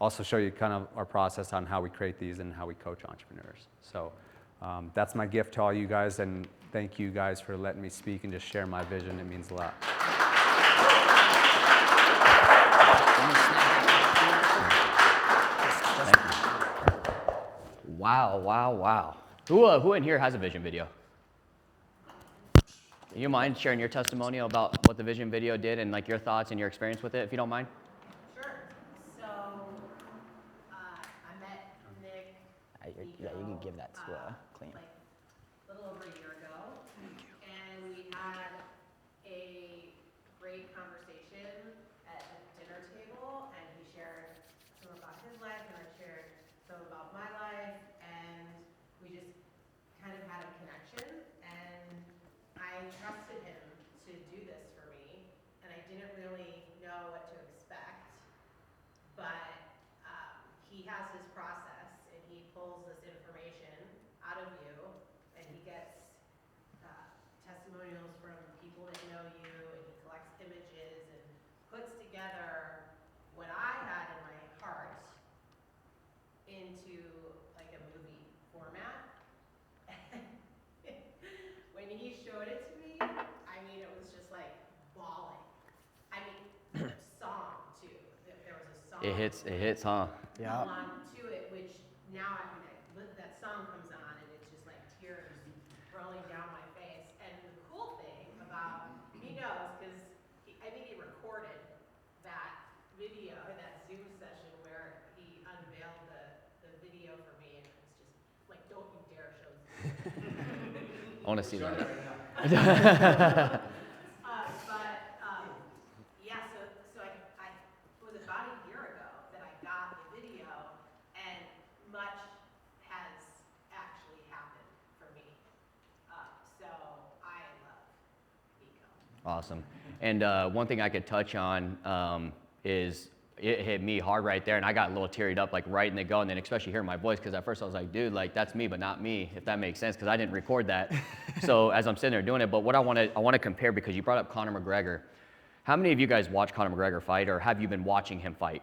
also show you kind of our process on how we create these and how we coach entrepreneurs. So that's my gift to all you guys, and thank you guys for letting me speak and just share my vision. It means a lot. Wow. Who in here has a vision video? Do you mind sharing your testimonial about what the vision video did and like your thoughts and your experience with it, if you don't mind? Sure. So give that to Clean. Like a little over a year ago. And we had a great conversation at the dinner table, and he shared some about his life, and I shared some about my life, and we just kind of had a connection, and I trusted him to do this for me, and I didn't really know what to expect, but he has his process, and he pulls this information out of you, and he gets testimonials from people that know you, and he collects images and puts together what I had in my heart into like a movie format. When he showed it to me, I mean, it was just like bawling. I mean, the song too. There was a song. It hits, huh? Yeah. To it, which now that song comes on, and it's just like tears rolling down my face. And the cool thing about, he knows, because I think he recorded that video, or that Zoom session where he unveiled the video for me, and it was just like, don't you dare show Zoom. I want to see that. Yeah, so I it was about a year ago that I got the video, and much has actually happened for me. So I love Niko. Awesome. And one thing I could touch on is it hit me hard right there, and I got a little teared up like right in the go, and then especially hearing my voice, because at first I was like, dude, like that's me, but not me, if that makes sense, because I didn't record that. So as I'm sitting there doing it, but what I want to compare, because you brought up Conor McGregor. How many of you guys watch Conor McGregor fight, or have you been watching him fight?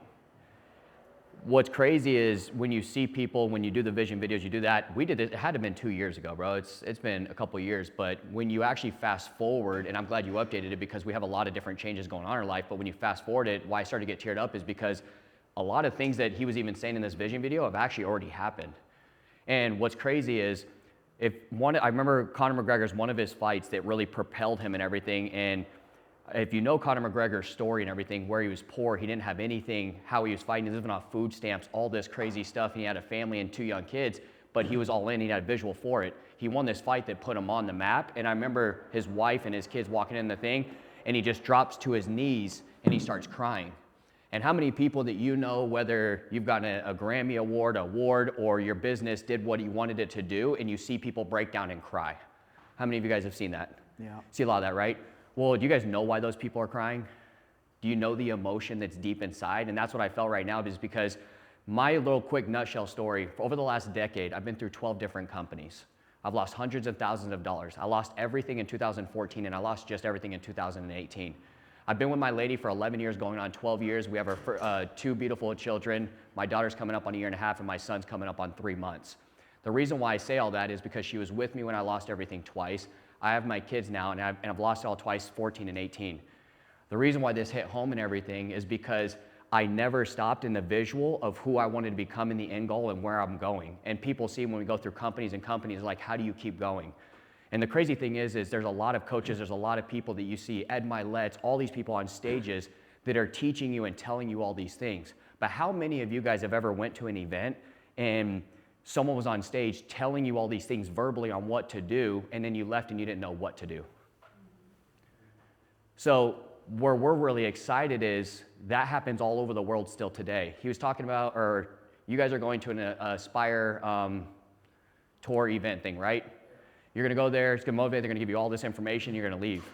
What's crazy is when you see people, when you do the vision videos, you do that. We did it, it had to have been 2 years ago, bro. It's been a couple years, but when you actually fast forward, and I'm glad you updated it because we have a lot of different changes going on in our life, but when you fast forward it, why I started to get teared up is because a lot of things that he was even saying in this vision video have actually already happened. And what's crazy is, I remember Conor McGregor's one of his fights that really propelled him and everything, and if you know Conor McGregor's story and everything, where he was poor, he didn't have anything, how he was fighting, he was living off food stamps, all this crazy stuff, and he had a family and 2 young kids, but he was all in, he had a visual for it. He won this fight that put him on the map, and I remember his wife and his kids walking in the thing, and he just drops to his knees, and he starts crying. And how many people that you know, whether you've gotten a Grammy award, or your business did what you wanted it to do, and you see people break down and cry? How many of you guys have seen that? Yeah. See a lot of that, right? Well, do you guys know why those people are crying? Do you know the emotion that's deep inside? And that's what I felt right now, is because my little quick nutshell story, over the last decade, I've been through 12 different companies. I've lost hundreds of thousands of dollars. I lost everything in 2014, and I lost just everything in 2018. I've been with my lady for 11 years, going on 12 years. We have our 2 beautiful children. My daughter's coming up on a year and a half, and my son's coming up on 3 months. The reason why I say all that is because she was with me when I lost everything twice. I have my kids now, and I've lost it all twice, 14 and 18. The reason why this hit home and everything is because I never stopped in the visual of who I wanted to become in the end goal and where I'm going. And people see when we go through companies and companies, like, how do you keep going? And the crazy thing is there's a lot of coaches, there's a lot of people that you see, Ed Milet's, all these people on stages that are teaching you and telling you all these things. But how many of you guys have ever went to an event and someone was on stage telling you all these things verbally on what to do, and then you left and you didn't know what to do? So where we're really excited is that happens all over the world still today. He was talking about, or you guys are going to an Aspire tour event thing, right? You're gonna go there, it's gonna motivate, they're gonna give you all this information, you're gonna leave.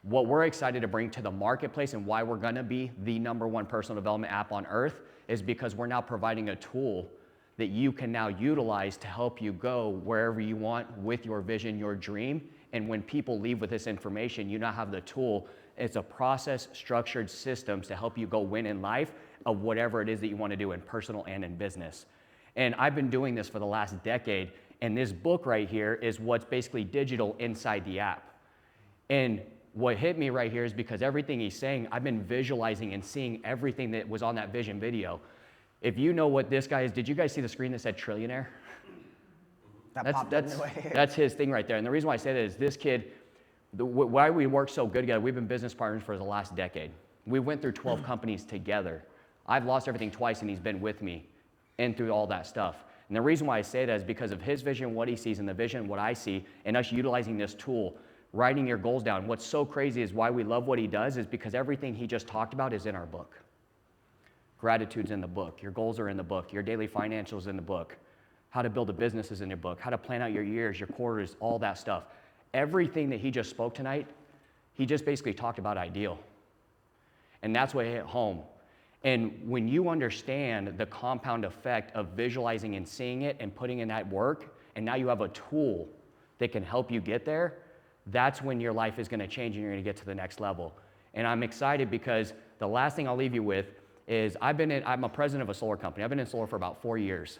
What we're excited to bring to the marketplace and why we're gonna be the #1 personal development app on earth is because we're now providing a tool that you can now utilize to help you go wherever you want with your vision, your dream. And when people leave with this information, you now have the tool. It's a process, structured systems to help you go win in life of whatever it is that you want to do in personal and in business. And I've been doing this for the last decade, and this book right here is what's basically digital inside the app. And what hit me right here is because everything he's saying, I've been visualizing and seeing everything that was on that vision video. If you know what this guy is, did you guys see the screen that said trillionaire? That's his thing right there. And the reason why I say that is this kid, why we work so good together, we've been business partners for the last decade. We went through 12 companies together. I've lost everything twice, and he's been with me and through all that stuff. And the reason why I say that is because of his vision, what he sees, and the vision, what I see, and us utilizing this tool, writing your goals down. What's so crazy is why we love what he does is because everything he just talked about is in our book. Gratitude's in the book. Your goals are in the book. Your daily financials in the book. How to build a business is in your book. How to plan out your years, your quarters, all that stuff. Everything that he just spoke tonight, he just basically talked about ideal. And that's what hit home. And when you understand the compound effect of visualizing and seeing it and putting in that work, and now you have a tool that can help you get there, that's when your life is going to change and you're going to get to the next level. And I'm excited because the last thing I'll leave you with is I'm a president of a solar company. I've been in solar for about 4 years.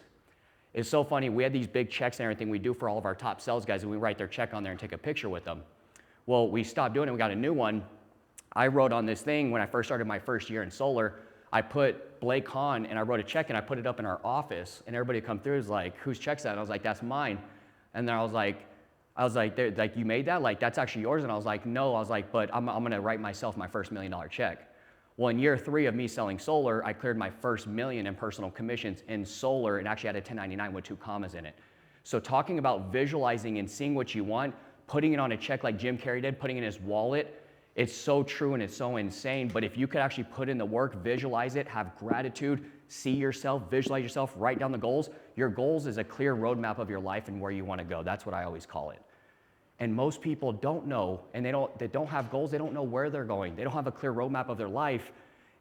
It's so funny. We had these big checks and everything we do for all of our top sales guys, and we write their check on there and take a picture with them. Well, we stopped doing it. We got a new one. I wrote on this thing when I first started my first year in solar. I put Blake Hahn, and I wrote a check, and I put it up in our office, and everybody come through was like, whose check's that? And I was like, that's mine. And then I was like, you made that? Like, that's actually yours? And I was like, no. I was like, but I'm going to write myself my first $1 million check. Well, in year 3 of me selling solar, I cleared my first $1 million in personal commissions in solar and actually had a 1099 with 2 commas in it. So talking about visualizing and seeing what you want, putting it on a check like Jim Carrey did, putting it in his wallet, it's so true and it's so insane. But if you could actually put in the work, visualize it, have gratitude, see yourself, visualize yourself, write down the goals. Your goals is a clear roadmap of your life and where you want to go. That's what I always call it. And most people don't know, and they don't have goals. They don't know where they're going. They don't have a clear roadmap of their life,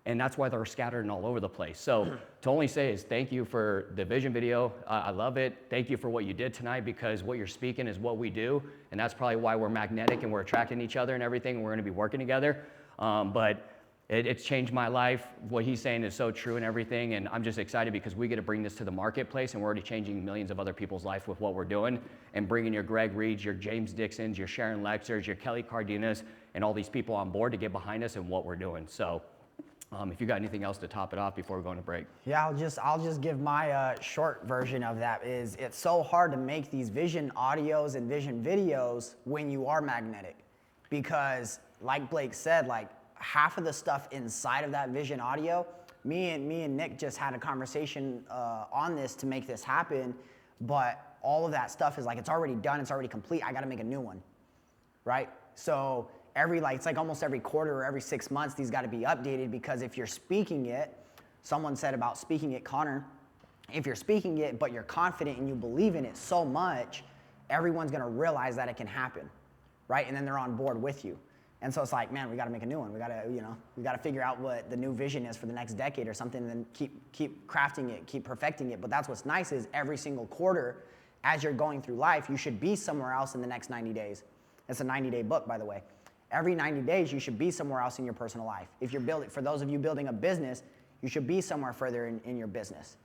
and that's why they're scattered and all over the place. So to only say is thank you for the vision video. I love it. Thank you for what you did tonight, because what you're speaking is what we do, and that's probably why we're magnetic and we're attracting each other and everything, and we're going to be working together. But it's changed my life. What he's saying is so true and everything, and I'm just excited because we get to bring this to the marketplace, and we're already changing millions of other people's life with what we're doing, and bringing your Greg Reeds, your James Dixons, your Sharon Lexers, your Kelly Cardenas, and all these people on board to get behind us and what we're doing. So if you got anything else to top it off before we go on a break. Yeah, I'll just give my short version of that. Is it's so hard to make these vision audios and vision videos when you are magnetic, because like Blake said, like half of the stuff inside of that vision audio, me and Nick just had a conversation on this to make this happen, but all of that stuff is like, it's already done, it's already complete, I gotta make a new one, right? So it's like almost every quarter or every 6 months, these gotta be updated, because if you're speaking it, someone said about speaking it, Connor, if you're speaking it, but you're confident and you believe in it so much, everyone's gonna realize that it can happen, right? And then they're on board with you. And so it's like, man, we got to make a new one. We got to figure out what the new vision is for the next decade or something, and then keep crafting it, keep perfecting it. But that's what's nice is every single quarter, as you're going through life, you should be somewhere else in the next 90 days. It's a 90-day book, by the way. Every 90 days, you should be somewhere else in your personal life. If you're building, for those of you building a business, you should be somewhere further in your business.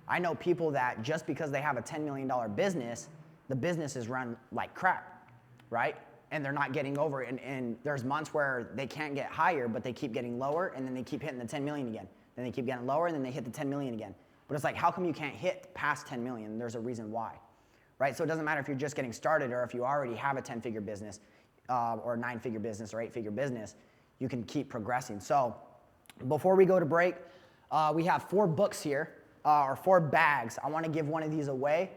I know people that just because they have a $10 million business, the business is run like crap, right? And they're not getting over it. And there's months where they can't get higher, but they keep getting lower, and then they keep hitting the 10 million again. Then they keep getting lower, and then they hit the 10 million again. But it's like, how come you can't hit past 10 million? There's a reason why, right? So it doesn't matter if you're just getting started or if you already have a 10-figure business or a 9-figure business or 8-figure business, you can keep progressing. So before we go to break, we have 4 books here, or 4 bags. I want to give one of these away.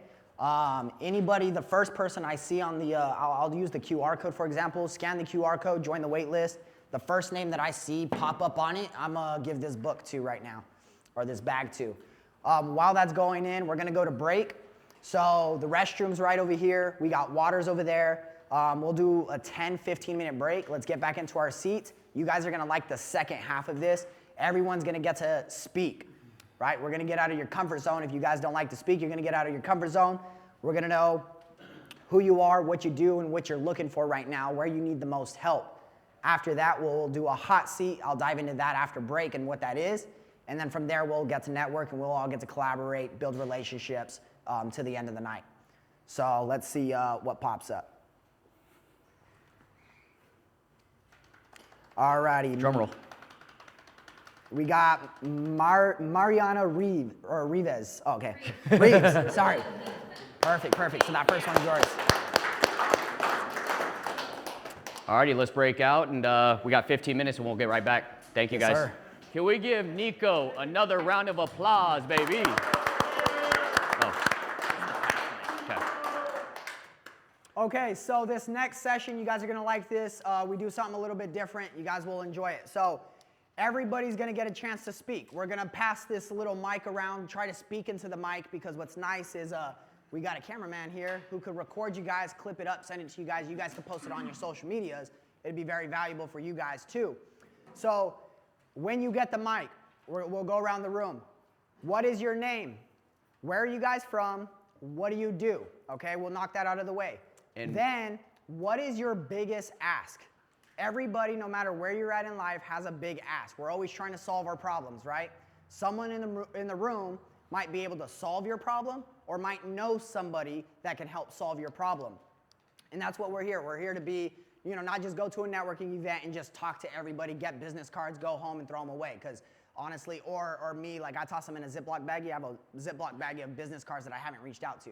Anybody, the first person I see on the, I'll use the QR code for example, scan the QR code, join the wait list. The first name that I see pop up on it, I'm gonna give this book to right now, or this bag to. While that's going in, we're gonna go to break. So the restroom's right over here. We got waters over there. We'll do a 10-15 minute break. Let's get back into our seats. You guys are gonna like the second half of this. Everyone's gonna get to speak. Right? We're going to get out of your comfort zone. If you guys don't like to speak, you're going to get out of your comfort zone. We're going to know who you are, what you do, and what you're looking for right now, where you need the most help. After that, we'll do a hot seat. I'll dive into that after break and what that is. And then from there, we'll get to network, and we'll all get to collaborate, build relationships to the end of the night. So let's see what pops up. All righty. Drum roll. We got Mariana Reeves. Oh, okay. Reeves, sorry. Perfect. So that first one is yours. Alrighty, let's break out, and we got 15 minutes, and we'll get right back. Thank you, guys. Sir. Can we give Niko another round of applause, baby? Oh. Okay, so this next session, you guys are gonna like this. We do something a little bit different. You guys will enjoy it. So everybody's gonna get a chance to speak. We're gonna pass this little mic around, try to speak into the mic, because what's nice is we got a cameraman here who could record you guys, clip it up, send it to you guys. You guys can post it on your social medias. It'd be very valuable for you guys too. So when you get the mic, we'll go around the room. What is your name? Where are you guys from? What do you do? Okay, we'll knock that out of the way. And then, what is your biggest ask? Everybody, no matter where you're at in life, has a big ask. We're always trying to solve our problems, right? Someone in the room might be able to solve your problem or might know somebody that can help solve your problem. And that's what we're here. We're here to be, not just go to a networking event and just talk to everybody, get business cards, go home and throw them away. Because honestly, or me, like I toss them in a Ziploc baggie. I have a Ziploc baggie of business cards that I haven't reached out to.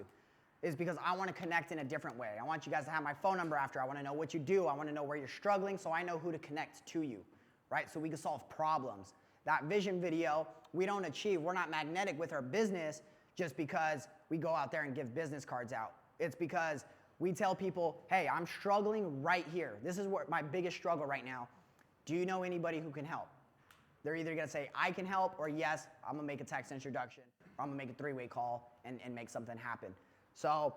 Is because I want to connect in a different way. I want you guys to have my phone number after. I want to know what you do. I want to know where you're struggling so I know who to connect to you, right? So we can solve problems. That vision video, we don't achieve. We're not magnetic with our business just because we go out there and give business cards out. It's because we tell people, hey, I'm struggling right here. This is what my biggest struggle right now. Do you know anybody who can help? They're either going to say, I can help, or yes, I'm going to make a text introduction, or I'm going to make a three-way call and make something happen. So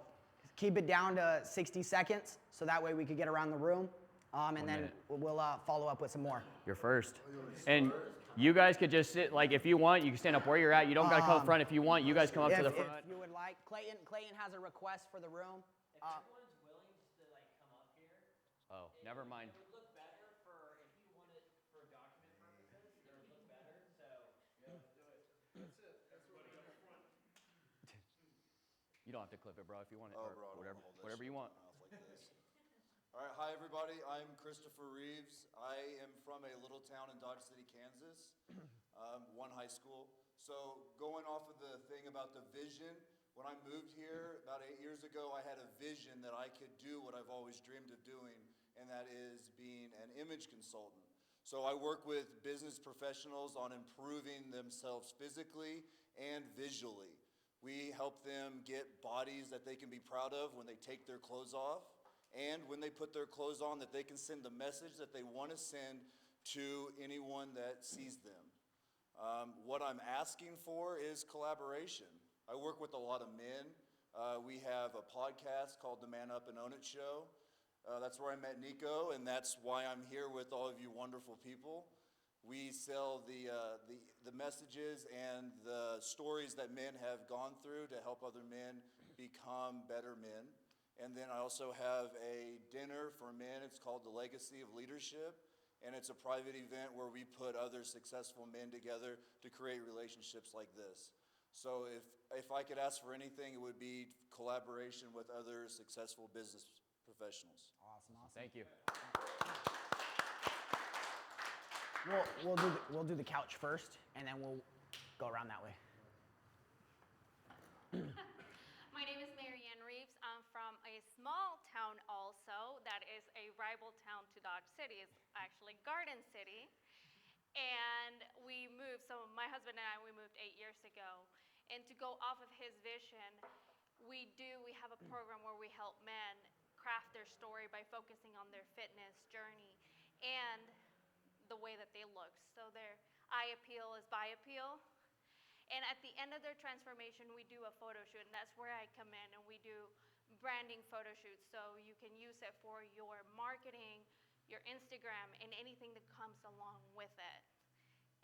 keep it down to 60 seconds, so that way we could get around the room, and then we'll follow up with some more. You're first. And you guys could just sit, like if you want, you can stand up where you're at. You don't got to come up front if you want. You guys come up to the front. If you would like. Clayton has a request for the room. If everyone's willing just to come up here. Oh, never mind. It would look better if you want it for document purposes, it would look better, so. Yeah, let's do it. That's it. Everybody up front. You don't have to clip it, bro, if you want it. Oh, or bro, whatever you want. Like this. All right, hi everybody. I'm Christopher Reeves. I am from a little town in Dodge City, Kansas. One high school. So going off of the thing about the vision, when I moved here about 8 years ago, I had a vision that I could do what I've always dreamed of doing, and that is being an image consultant. So I work with business professionals on improving themselves physically and visually. We help them get bodies that they can be proud of when they take their clothes off, and when they put their clothes on, that they can send the message that they want to send to anyone that sees them. What I'm asking for is collaboration. I work with a lot of men. We have a podcast called the Man Up and Own It Show. That's where I met Niko, and that's why I'm here with all of you wonderful people. We sell the messages and the stories that men have gone through to help other men become better men. And then I also have a dinner for men. It's called The Legacy of Leadership. And it's a private event where we put other successful men together to create relationships like this. So if I could ask for anything, it would be collaboration with other successful business professionals. Awesome. Thank you. We'll do the couch first, and then we'll go around that way. My name is Marianne Reeves. I'm from a small town also that is a rival town to Dodge City. It's actually Garden City. And we moved, so my husband and I, we moved 8 years ago. And to go off of his vision, we have a program where we help men craft their story by focusing on their fitness journey and the way that they look. So their eye appeal is by appeal. And at the end of their transformation, we do a photo shoot, and that's where I come in, and we do branding photo shoots. So you can use it for your marketing, your Instagram, and anything that comes along with it.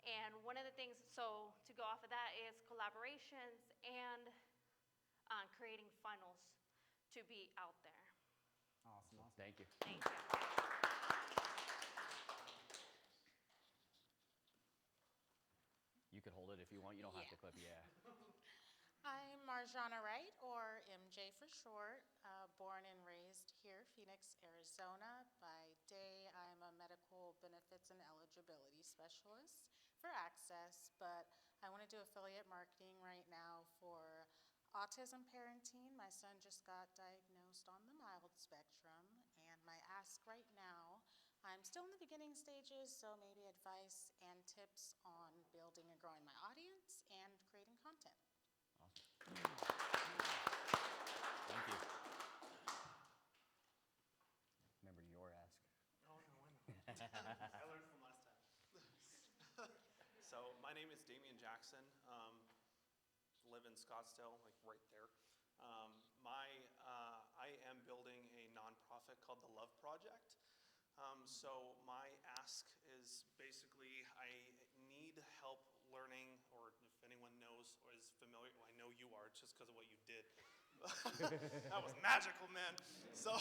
And one of the things, so to go off of that, is collaborations and creating funnels to be out there. Awesome. Thank you. Thank you. You could hold it if you want. You don't have to clip. Yeah. I'm Marjana Wright, or MJ for short, born and raised here, Phoenix, Arizona. By day, I'm a medical benefits and eligibility specialist for Access, but I want to do affiliate marketing right now for autism parenting. My son just got diagnosed on the mild spectrum, and my ask right now, I'm still in the beginning stages, so maybe advice and tips on building and growing my audience and creating content. Awesome. Thank you. name is Damian Jackson. Live in Scottsdale, like right there. I am building a nonprofit called the Love Project. So my ask is basically I need help learning, or if anyone knows or is familiar, well, I know you are just because of what you did. That was magical, man. So,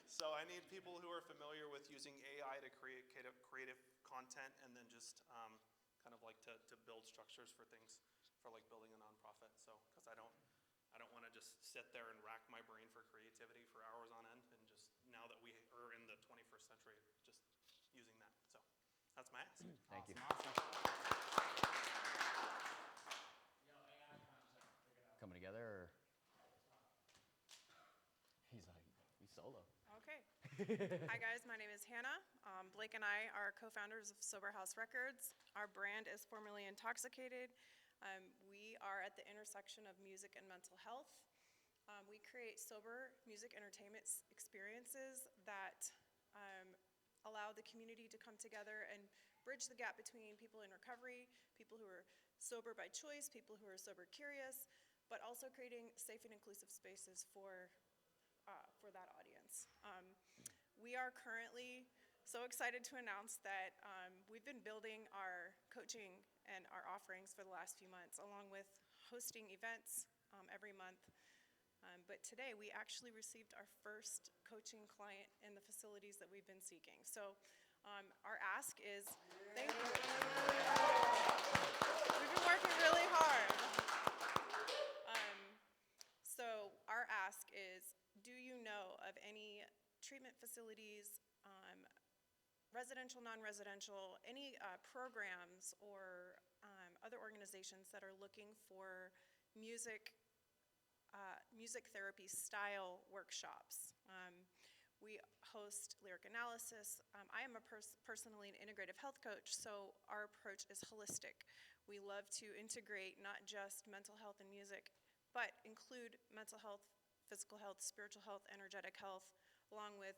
so I need people who are familiar with using AI to create creative content, and then just kind of like to build structures for things, for like building a nonprofit. So, because I don't want to just sit there and rack my brain for creativity for hours on end, and just now that we are in the 21st century, just using that. So that's my ask. Thank you. Coming together, or? He's like, he's solo. Okay. Hi guys, my name is Hannah. Blake and I are co-founders of Sober House Records. Our brand is formerly Intoxicated. We are at the intersection of music and mental health. We create sober music entertainment experiences that allow the community to come together and bridge the gap between people in recovery, people who are sober by choice, people who are sober curious, but also creating safe and inclusive spaces for that audience. We are currently so excited to announce that we've been building our coaching and our offerings for the last few months, along with hosting events every month. But today we actually received our first coaching client in the facilities that we've been seeking. So our ask is, thank you. We've been working really hard. So our ask is, do you know of any treatment facilities, residential, non-residential, any programs or other organizations that are looking for music therapy style workshops? We host lyric analysis. I am personally an integrative health coach, so our approach is holistic. We love to integrate not just mental health and music, but include mental health, physical health, spiritual health, energetic health, along with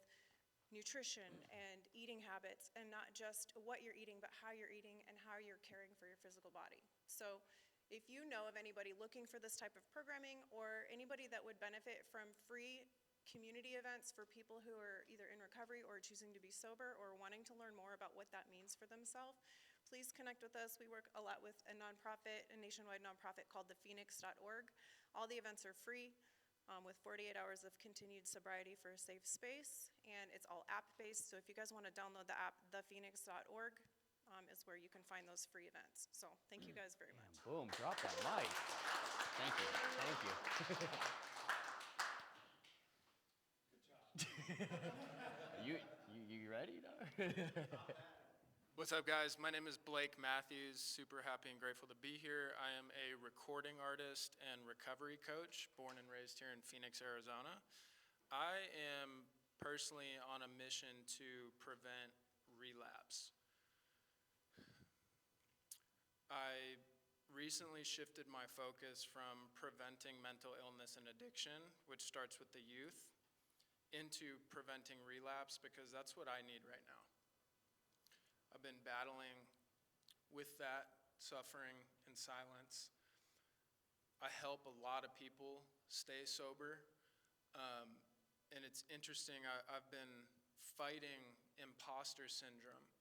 nutrition and eating habits, and not just what you're eating, but how you're eating and how you're caring for your physical body. So if you know of anybody looking for this type of programming, or anybody that would benefit from free community events for people who are either in recovery or choosing to be sober or wanting to learn more about what that means for themselves, please connect with us. We work a lot with a nonprofit, a nationwide nonprofit called thephoenix.org. All the events are free, with 48 hours of continued sobriety for a safe space, and it's all app-based. So if you guys want to download the app, thephoenix.org is where you can find those free events. So thank you guys very much. Boom, drop that mic. Thank you. Thank you. You ready? No? What's up, guys? My name is Blake Matthews. Super happy and grateful to be here. I am a recording artist and recovery coach, born and raised here in Phoenix, Arizona. I am personally on a mission to prevent relapse. I recently shifted my focus from preventing mental illness and addiction, which starts with the youth, into preventing relapse, because that's what I need right now. I've been battling with that, suffering in silence. I help a lot of people stay sober. And it's interesting, I've been fighting imposter syndrome,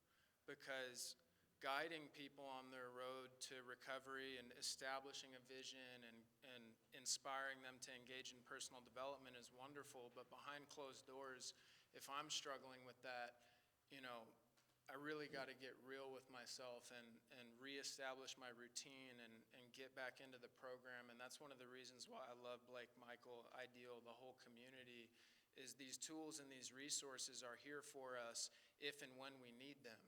because guiding people on their road to recovery and establishing a vision and inspiring them to engage in personal development is wonderful, but behind closed doors, if I'm struggling with that, I really got to get real with myself and reestablish my routine and get back into the program. And that's one of the reasons why I love Blake, Michael, Ideal, the whole community, is these tools and these resources are here for us if and when we need them.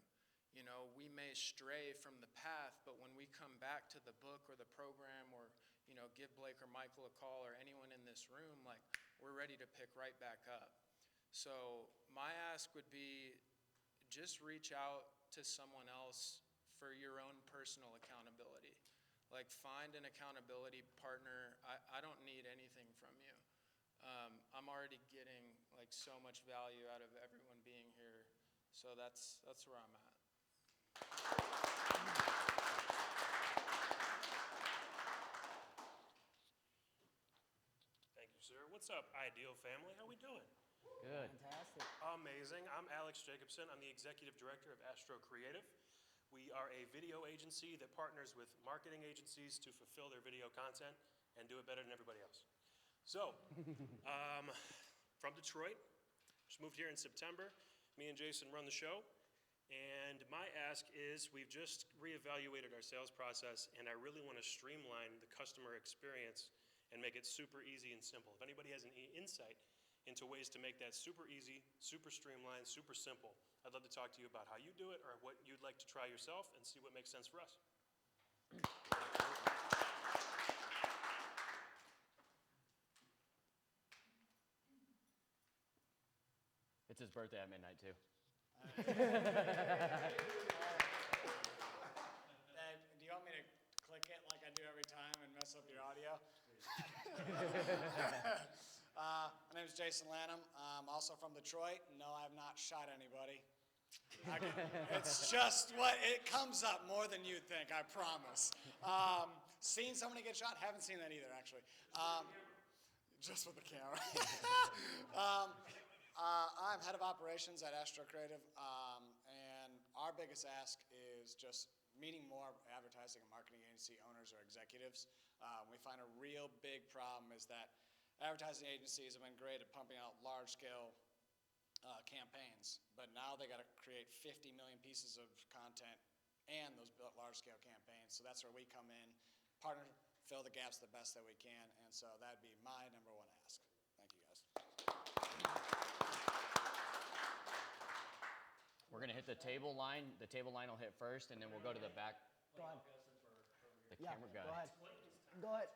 We may stray from the path, but when we come back to the book or the program, or, give Blake or Michael a call, or anyone in this room, like, we're ready to pick right back up. So my ask would be, just reach out to someone else for your own personal accountability. Like, find an accountability partner. I don't need anything from you. I'm already getting so much value out of everyone being here. So that's where I'm at. What's up, Ideal family? How we doing? Good. Fantastic. Amazing. I'm Alex Jacobson. I'm the executive director of Astro Creative. We are a video agency that partners with marketing agencies to fulfill their video content and do it better than everybody else. So, from Detroit, just moved here in September. Me and Jason run the show. And my ask is, we've just reevaluated our sales process, and I really want to streamline the customer experience and make it super easy and simple. If anybody has any insight into ways to make that super easy, super streamlined, super simple, I'd love to talk to you about how you do it or what you'd like to try yourself and see what makes sense for us. It's his birthday at midnight, too. Do you want me to click it like I do every time and mess up your audio? My name is Jason Lanham. I'm also from Detroit. No, I have not shot anybody. It's just what it comes up more than you'd think, I promise. Seen somebody get shot? Haven't seen that either, actually. Just with the camera. I'm head of operations at Astro Creative, and our biggest ask is just meeting more advertising and marketing agency owners or executives. We find a real big problem is that advertising agencies have been great at pumping out large-scale campaigns, but now they got to create 50 million pieces of content and those large-scale campaigns. So that's where we come in, partner, fill the gaps the best that we can, and so that'd be my number one ask. Thank you, guys. We're going to hit the table line. The table line will hit first, and then we'll go to the back. Go ahead. The camera guy. Go ahead. Go ahead.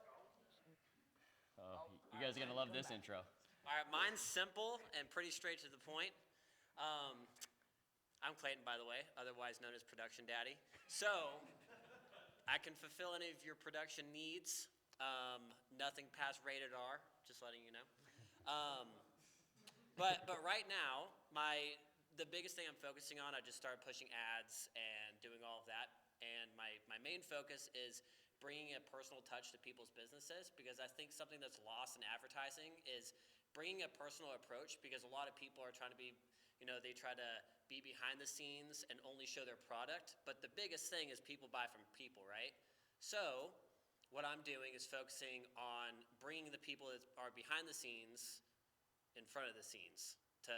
Oh, you guys are going to love this intro. All right, mine's simple and pretty straight to the point. I'm Clayton, by the way, otherwise known as Production Daddy. So, I can fulfill any of your production needs. Nothing past rated R, just letting you know. But right now, the biggest thing I'm focusing on, I just started pushing ads and doing all of that. And my main focus is bringing a personal touch to people's businesses, because I think something that's lost in advertising is bringing a personal approach, because a lot of people are trying to be, they try to be behind the scenes and only show their product. But the biggest thing is people buy from people, right? So what I'm doing is focusing on bringing the people that are behind the scenes in front of the scenes to,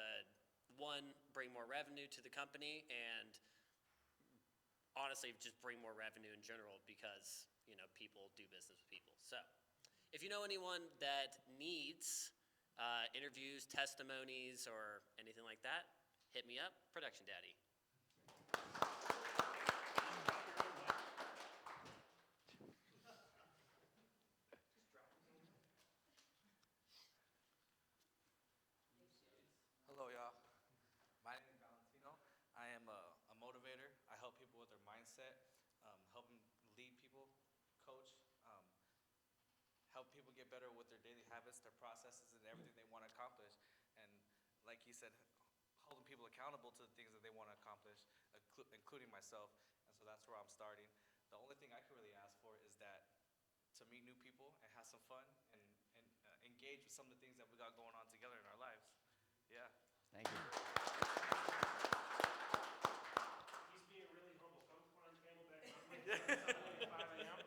one, bring more revenue to the company, and honestly just bring more revenue in general, because people do business with people. So if you know anyone that needs interviews, testimonies, or anything like that, hit me up, Production Daddy. Hello, y'all. My name is Valentino. I am a motivator. I help people with their mindset, help them lead people, coach, help people get better with their daily habits, their processes, and everything they want to accomplish. And like you said, holding people accountable to the things that they want to accomplish, including myself. And so that's where I'm starting. The only thing I can really ask for is that to meet new people and have some fun and engage with some of the things that we got going on together in our lives. Yeah. Thank you. He's being really humble. Come on, Camelback Mountain. 5 a.m.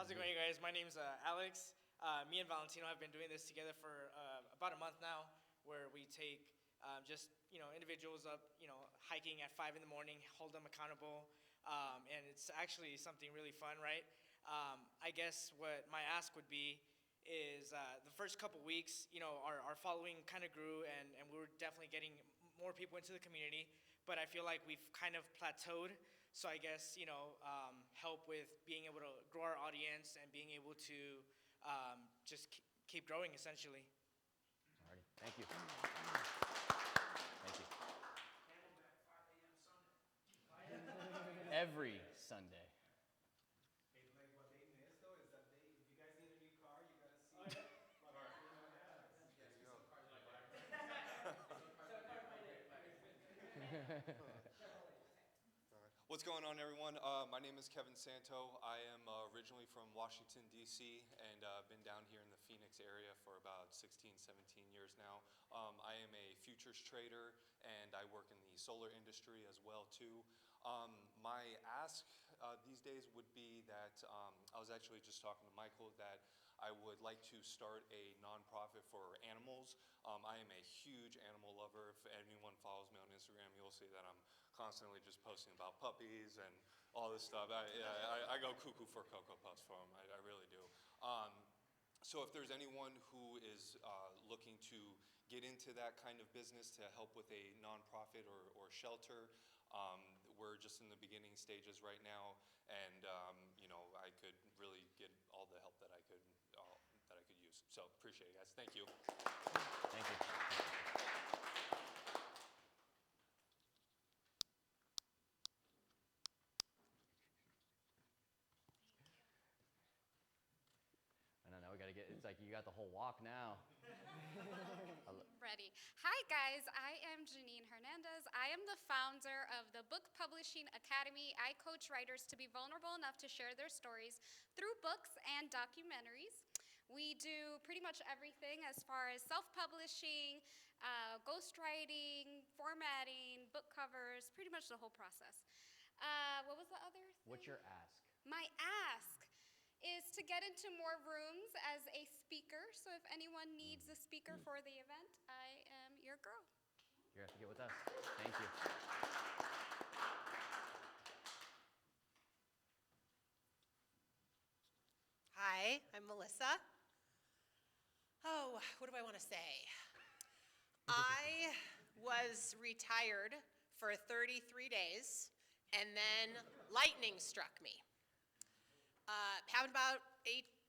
How's it going, you guys? My name's Alex. Me and Valentino have been doing this together for about a month now, where we take just individuals up, hiking at 5 in the morning, hold them accountable, and it's actually something really fun, right? I guess what my ask would be is the first couple weeks, our following kind of grew, and we were definitely getting more people into the community, but I feel like we've kind of plateaued. So I guess, help with being able to grow our audience and being able to just keep growing, essentially. All right. Thank you. Thank you. Every Sunday. Hey, like what they missed though is that if you guys need a new car, you gotta see. What's going on, everyone? My name is Kevin Santo. I am originally from Washington, D.C., and been down here in the Phoenix area for about 16, 17 years now. I am a futures trader, and I work in the solar industry as well, too. My ask these days would be that I was actually just talking to Michael that I would like to start a nonprofit for animals. I am a huge animal lover. If anyone follows me on Instagram, you'll see that I'm constantly just posting about puppies and all this stuff. I go cuckoo for Cocoa Puffs for them. I really do. So if there's anyone who is looking to get into that kind of business to help with a nonprofit or shelter, we're just in the beginning stages right now, and I could really get all the help that I could use. So appreciate it, guys. Thank you. Thank you. I don't know, we gotta get, it's like you got the whole walk now. Ready. Hi guys, I am Janine Hernandez. I am the founder of the Book Publishing Academy. I coach writers to be vulnerable enough to share their stories through books and documentaries. We do pretty much everything as far as self-publishing, ghostwriting, formatting, book covers, pretty much the whole process. What was the other thing? What's your ask? My ask is to get into more rooms as a speaker. So if anyone needs a speaker for the event, I am your girl. You're gonna have to get with us. Thank you. Hi, I'm Melissa. Oh, what do I want to say? I was retired for 33 days, and then lightning struck me. Happened about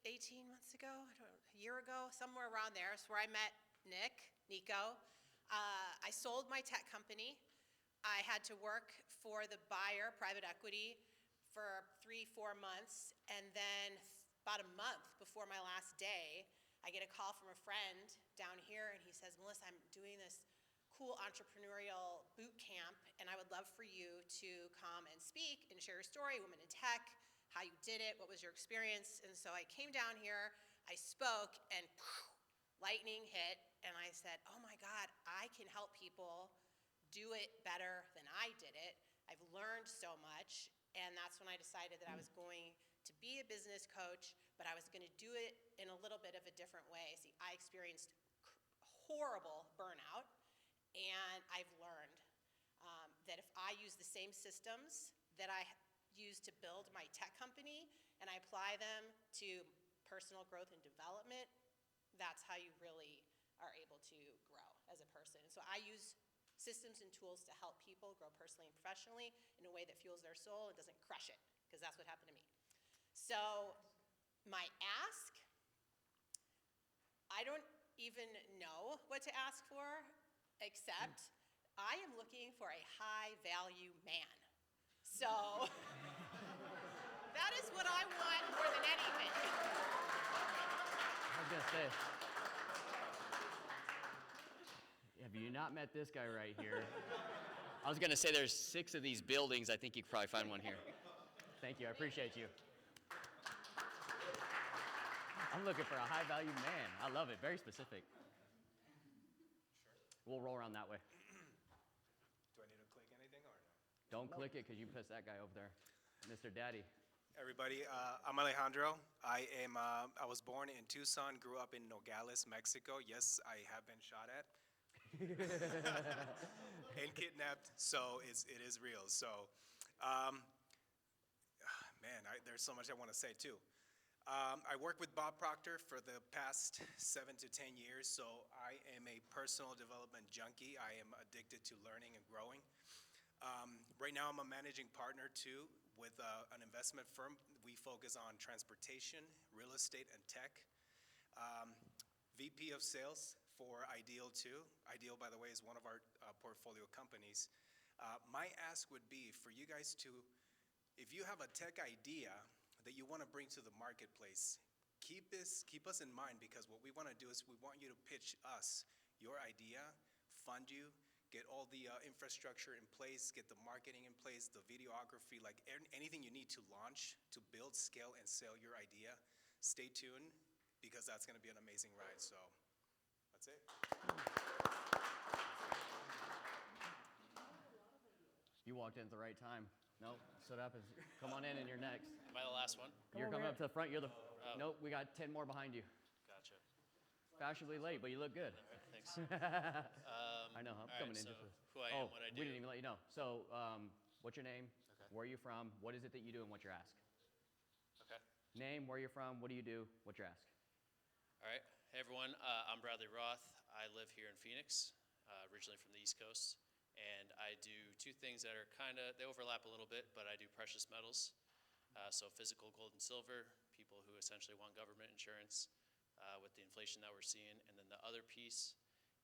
18 months ago, I don't know, a year ago, somewhere around there. It's where I met Niko. I sold my tech company. I had to work for the buyer, private equity, for 3-4 months, and then about a month before my last day, I get a call from a friend down here, and he says, Melissa, I'm doing this cool entrepreneurial boot camp, and I would love for you to come and speak and share your story, women in tech, how you did it, what was your experience. And so I came down here, I spoke, and lightning hit, and I said, oh my God, I can help people do it better than I did it. I've learned so much, and that's when I decided that I was going to be a business coach, but I was going to do it in a little bit of a different way. See, I experienced horrible burnout, and I've learned that if I use the same systems that I used to build my tech company and I apply them to personal growth and development, that's how you really are able to grow as a person. And so I use systems and tools to help people grow personally and professionally in a way that fuels their soul and doesn't crush it, because that's what happened to me. So my ask, I don't even know what to ask for, except I am looking for a high value man. So that is what I want more than anything. I was gonna say, have you not met this guy right here? I was gonna say there's 6 of these buildings. I think you could probably find one here. Thank you, I appreciate you. I'm looking for a high value man. I love it, very specific. We'll roll around that way. Do I need to click anything or no? Don't click it, because you pissed that guy over there. Mr. Daddy. Everybody, I'm Alejandro. I was born in Tucson, grew up in Nogales, Mexico. Yes, I have been shot at and kidnapped, so it is real. So, man, there's so much I want to say too. I worked with Bob Proctor for the past 7 to 10 years, so I am a personal development junkie. I am addicted to learning and growing. Right now, I'm a managing partner too with an investment firm. We focus on transportation, real estate, and tech. VP of sales for Ideal too. Ideal, by the way, is one of our portfolio companies. My ask would be for you guys to, if you have a tech idea that you want to bring to the marketplace, keep us in mind, because what we want to do is we want you to pitch us your idea, fund you, get all the infrastructure in place, get the marketing in place, the videography, like anything you need to launch, to build, scale, and sell your idea. Stay tuned, because that's going to be an amazing ride. So that's it. You walked in at the right time. Nope, stood up and come on in and you're next. Am I the last one? You're coming up to the front. You're the, nope, we got 10 more behind you. Gotcha. Fashionably late, but you look good. All right, thanks. I know, I'm all right, coming in so just who I am, what I do. We didn't even let you know. So, what's your name? Okay. Where are you from? What is it that you do and what's your ask? Okay. Name, where you're from, what do you do, what's your ask? All right. Hey, everyone. I'm Bradley Roth. I live here in Phoenix, originally from the East Coast. And I do two things that are they overlap a little bit, but I do precious metals. So physical gold and silver, people who essentially want government insurance with the inflation that we're seeing. And then the other piece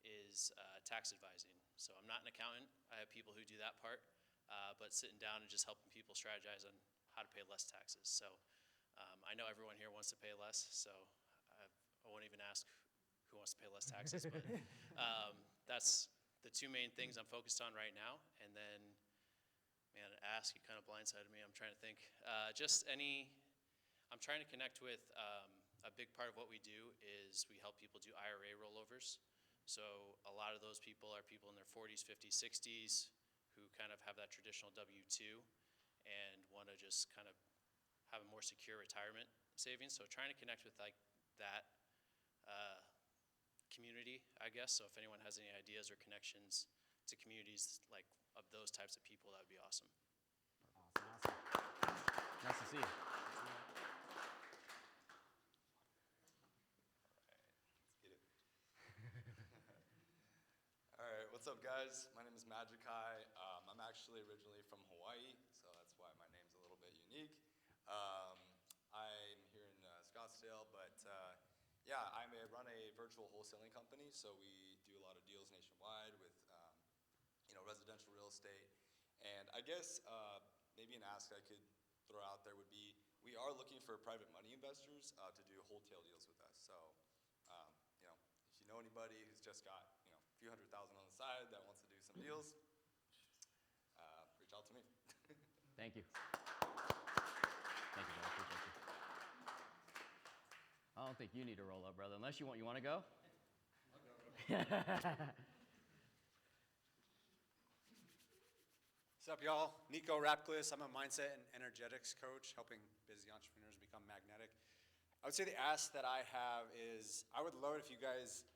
is tax advising. So I'm not an accountant. I have people who do that part, but sitting down and just helping people strategize on how to pay less taxes. So I know everyone here wants to pay less, so I won't even ask who wants to pay less taxes, but that's the two main things I'm focused on right now. And then, man, ask, you kind of blindsided me. I'm trying to think. I'm trying to connect with a big part of what we do is we help people do IRA rollovers. So a lot of those people are people in their 40s, 50s, 60s who kind of have that traditional W-2 and want to just kind of have a more secure retirement savings. So trying to connect with like that community, I guess. So if anyone has any ideas or connections to communities like of those types of people, that would be awesome. Awesome. Nice to see you. Let's get it. All right, what's up, guys? My name is Magikai. I'm actually originally from Hawaii, so that's why my name's a little bit unique. I'm here in Scottsdale, but yeah, I run a virtual wholesaling company, so we do a lot of deals nationwide with residential real estate. And I guess maybe an ask I could throw out there would be, we are looking for private money investors to do wholesale deals with us. So, if you know anybody who's just got a few $100,000 on the side that wants to do some deals, reach out to me. Thank you. Thank you, brother. Appreciate you. I don't think you need to roll up, brother, unless you want to go? What's up, y'all? Niko, Arapkiles. I'm a mindset and energetics coach, helping busy entrepreneurs become magnetic. I would say the ask that I have is, I would love if you guys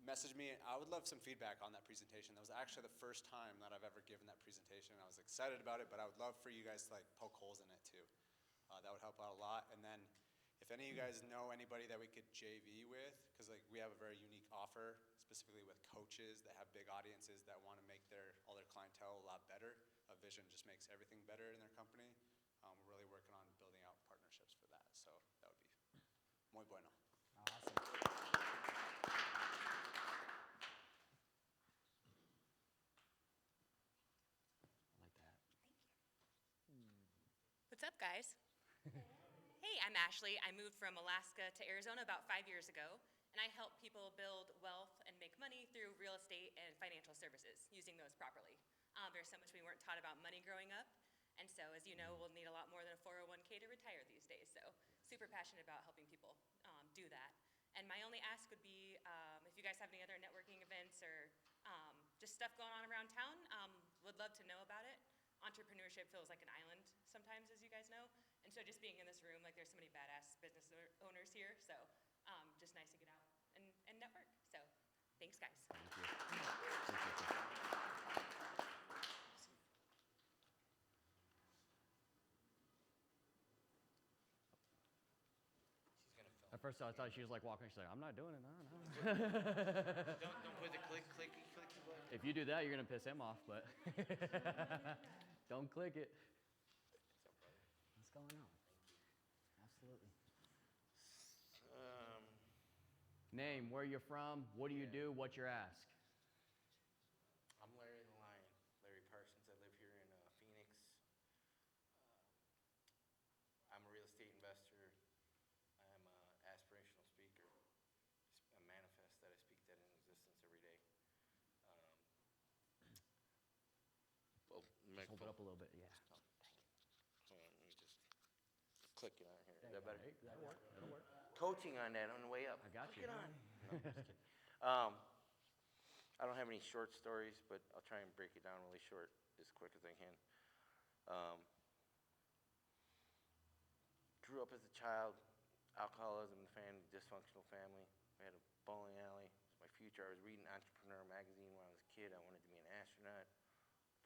message me. I would love some feedback on that presentation. That was actually the first time that I've ever given that presentation. I was excited about it, but I would love for you guys to poke holes in it too. That would help out a lot. And then if any of you guys know anybody that we could JV with, because we have a very unique offer, specifically with coaches that have big audiences that want to make all their clientele a lot better. A vision just makes everything better in their company. We're really working on building out partnerships for that. So that would be muy bueno. Awesome. I like that. What's up, guys? Hey, I'm Ashley. I moved from Alaska to Arizona about 5 years ago, and I help people build wealth and make money through real estate and financial services, using those properly. There's so much we weren't taught about money growing up, and so, as you know, we'll need a lot more than a 401k to retire these days, so super passionate about helping people do that. And my only ask would be, if you guys have any other networking events or just stuff going on around town, would love to know about it. Entrepreneurship feels like an island sometimes, as you guys know. And so just being in this room, there's so many badass business owners here. So just nice to get out and network. So thanks, guys. Thank you. Appreciate you. At first I thought she was walking. She's like, I'm not doing it. No. Don't put the clicky button. If you do that, you're going to piss him off, but don't click it. What's going on? Absolutely. Name, where you're from, what do you do, what's your ask? I'm Larry the Lion, Larry Parsons. I live here in Phoenix. I'm a real estate investor. I'm an aspirational speaker. A manifest that I speak that in existence every day. it up a little bit. Yeah. Hold on, let me just click it on here. Is that better? That'll work. That'll work. Coaching on that on the way up. I got Click you. it on. No, I'm just kidding. I don't have any short stories, but I'll try and break it down really short as quick as I can. Grew up as a child, alcoholism in the family, dysfunctional family. We had a bowling alley. It was my future. I was reading Entrepreneur magazine when I was a kid. I wanted to be an astronaut.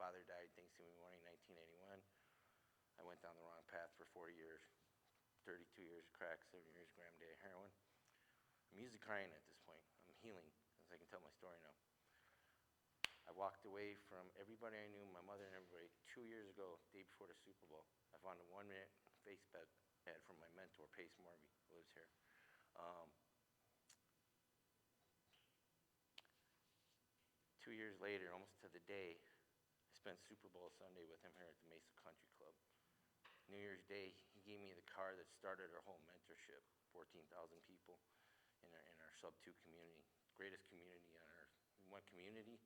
Father died Thanksgiving morning, 1981. I went down the wrong path for 4 years. 32 years of crack, 7 years gram a day of heroin. I'm usually crying at this point. I'm healing, as I can tell my story now. I walked away from everybody I knew, my mother and everybody, 2 years ago, day before the Super Bowl. I found a 1-minute Facebook ad from my mentor, Pace Morby, who lives here. 2 years later, almost to the day, I spent Super Bowl Sunday with him here at the Mesa Country Club. New Year's Day, he gave me the car that started our whole mentorship, 14,000 people in our sub-2 community, greatest community on earth. In one community,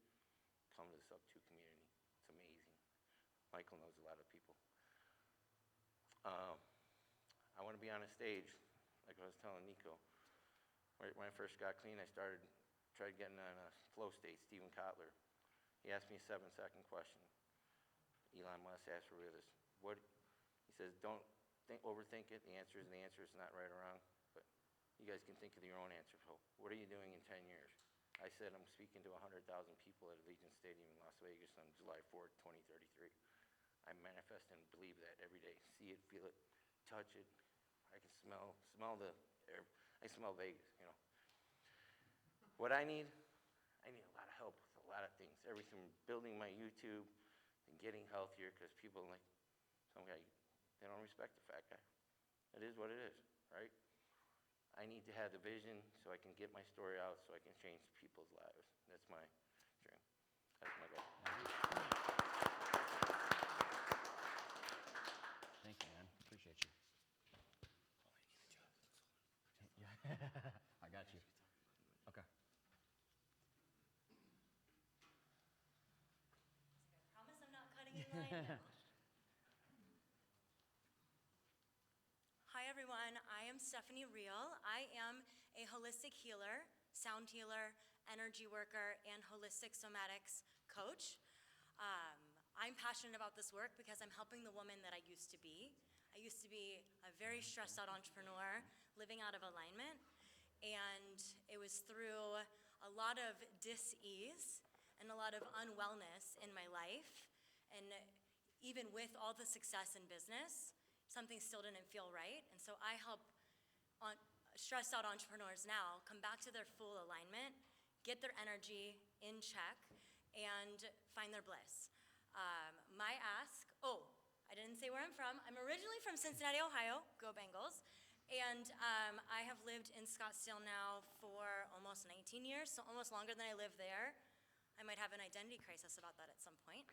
come to the sub-2 community. It's amazing. Michael knows a lot of people. I want to be on a stage, like I was telling Niko. When I first got clean, I tried getting on a flow state, Steven Kotler. He asked me a 7-second question. Elon Musk asked for this. He says, don't overthink it. The answer is not right or wrong, but you guys can think of your own answer. So what are you doing in 10 years? I said, I'm speaking to 100,000 people at Allegiant Stadium in Las Vegas on July 4th, 2033. I manifest and believe that every day. See it, feel it, touch it. I can smell the air. I smell Vegas, you know. What I need a lot of help with a lot of things. Everything from building my YouTube and getting healthier, because people like, some guy, they don't respect the fat guy. It is what it is, right? I need to have the vision so I can get my story out, so I can change people's lives. That's my dream. That's my goal. Thank you, man. Appreciate you. Yeah. I got you. Okay. I promise I'm not cutting in line now. Hi everyone, I am Stephanie Reel. I am a holistic healer, sound healer, energy worker, and holistic somatics coach. I'm passionate about this work because I'm helping the woman that I used to be. I used to be a very stressed out entrepreneur living out of alignment, and it was through a lot of dis-ease and a lot of unwellness in my life, and even with all the success in business, something still didn't feel right. And so I help stressed out entrepreneurs now come back to their full alignment, get their energy in check, and find their bliss. My ask, I didn't say where I'm from. I'm originally from Cincinnati, Ohio, go Bengals. And I have lived in Scottsdale now for almost 19 years, so almost longer than I lived there. I might have an identity crisis about that at some point.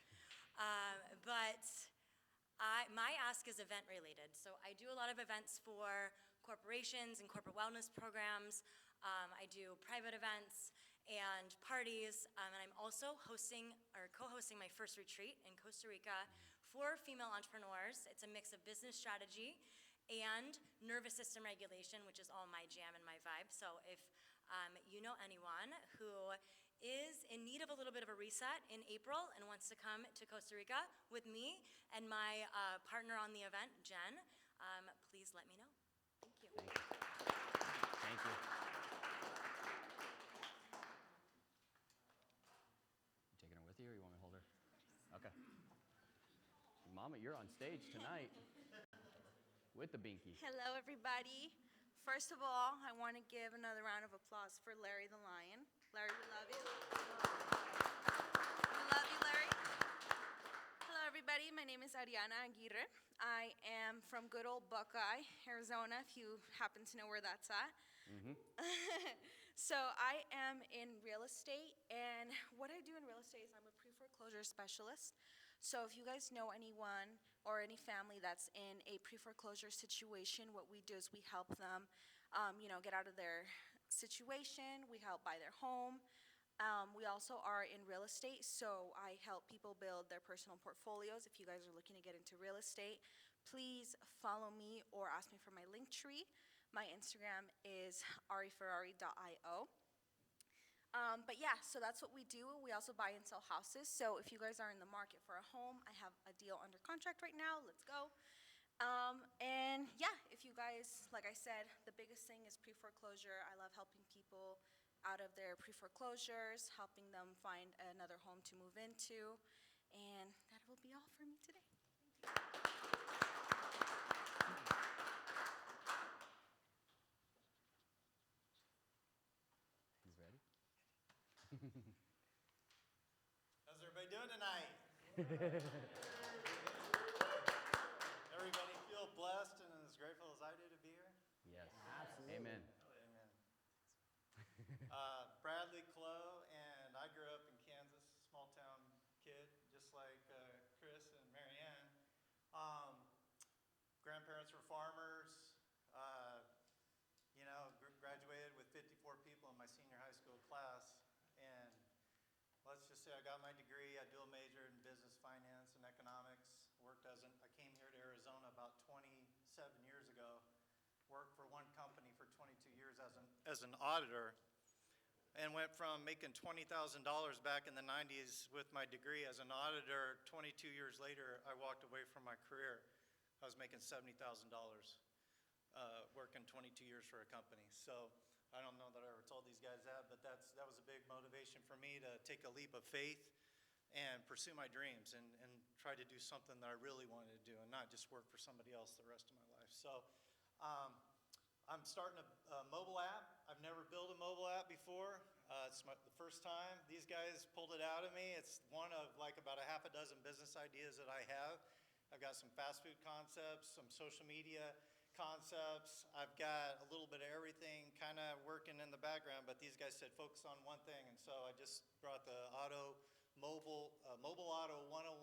My ask is event related. So I do a lot of events for corporations and corporate wellness programs. I do private events and parties, and I'm also hosting or co-hosting my first retreat in Costa Rica for female entrepreneurs. It's a mix of business strategy and nervous system regulation, which is all my jam and my vibe. So if you know anyone who is in need of a little bit of a reset in April and wants to come to Costa Rica with me and my partner on the event, Jen, please let me know. Thank you. Thank you. You taking her with you, or you want me to hold her? Okay. Mama, you're on stage tonight with the binky. Hello, everybody. First of all, I want to give another round of applause for Larry the Lion. Larry, we love you. We love you, Larry. Hello, everybody. My name is Ariana Aguirre. I am from good old Buckeye, Arizona, if you happen to know where that's at. Mm-hmm. So I am in real estate, and what I do in real estate is I'm a pre-foreclosure specialist. So if you guys know anyone or any family that's in a pre-foreclosure situation, what we do is we help them, get out of their situation. We help buy their home. We also are in real estate, so I help people build their personal portfolios. If you guys are looking to get into real estate, please follow me or ask me for my link tree. My Instagram is ariferrari.io. But yeah, so that's what we do. We also buy and sell houses. So if you guys are in the market for a home, I have a deal under contract right now. Let's go. And yeah, if you guys, like I said, the biggest thing is pre-foreclosure. I love helping people out of their pre-foreclosures, helping them find another home to move into. And that will be all for me today. He's ready? How's everybody doing tonight? Everybody feel blessed and as grateful as I do to be here? Yes. Absolutely. Amen. Amen. Bradley Clough, and I grew up in Kansas, small town kid, just like Chris and Marianne. Grandparents were farmers. Graduated with 54 people in my senior high school class, and let's just say I got my degree. I dual majored in business, finance, and economics. I came here to Arizona about 27 years ago. Worked for one company for 22 years as an auditor, and went from making $20,000 back in the 90s with my degree as an auditor. 22 years later, I walked away from my career. I was making $70,000. Working 22 years for a company. So I don't know that I ever told these guys that, but that was a big motivation for me to take a leap of faith and pursue my dreams and try to do something that I really wanted to do and not just work for somebody else the rest of my life. So I'm starting a mobile app. I've never built a mobile app before. It's the first time. These guys pulled it out of me. It's one of like about a half a dozen business ideas that I have. I've got some fast food concepts, some social media concepts. I've got a little bit of everything kind of working in the background, but these guys said focus on one thing, and so I just brought the mobile auto 101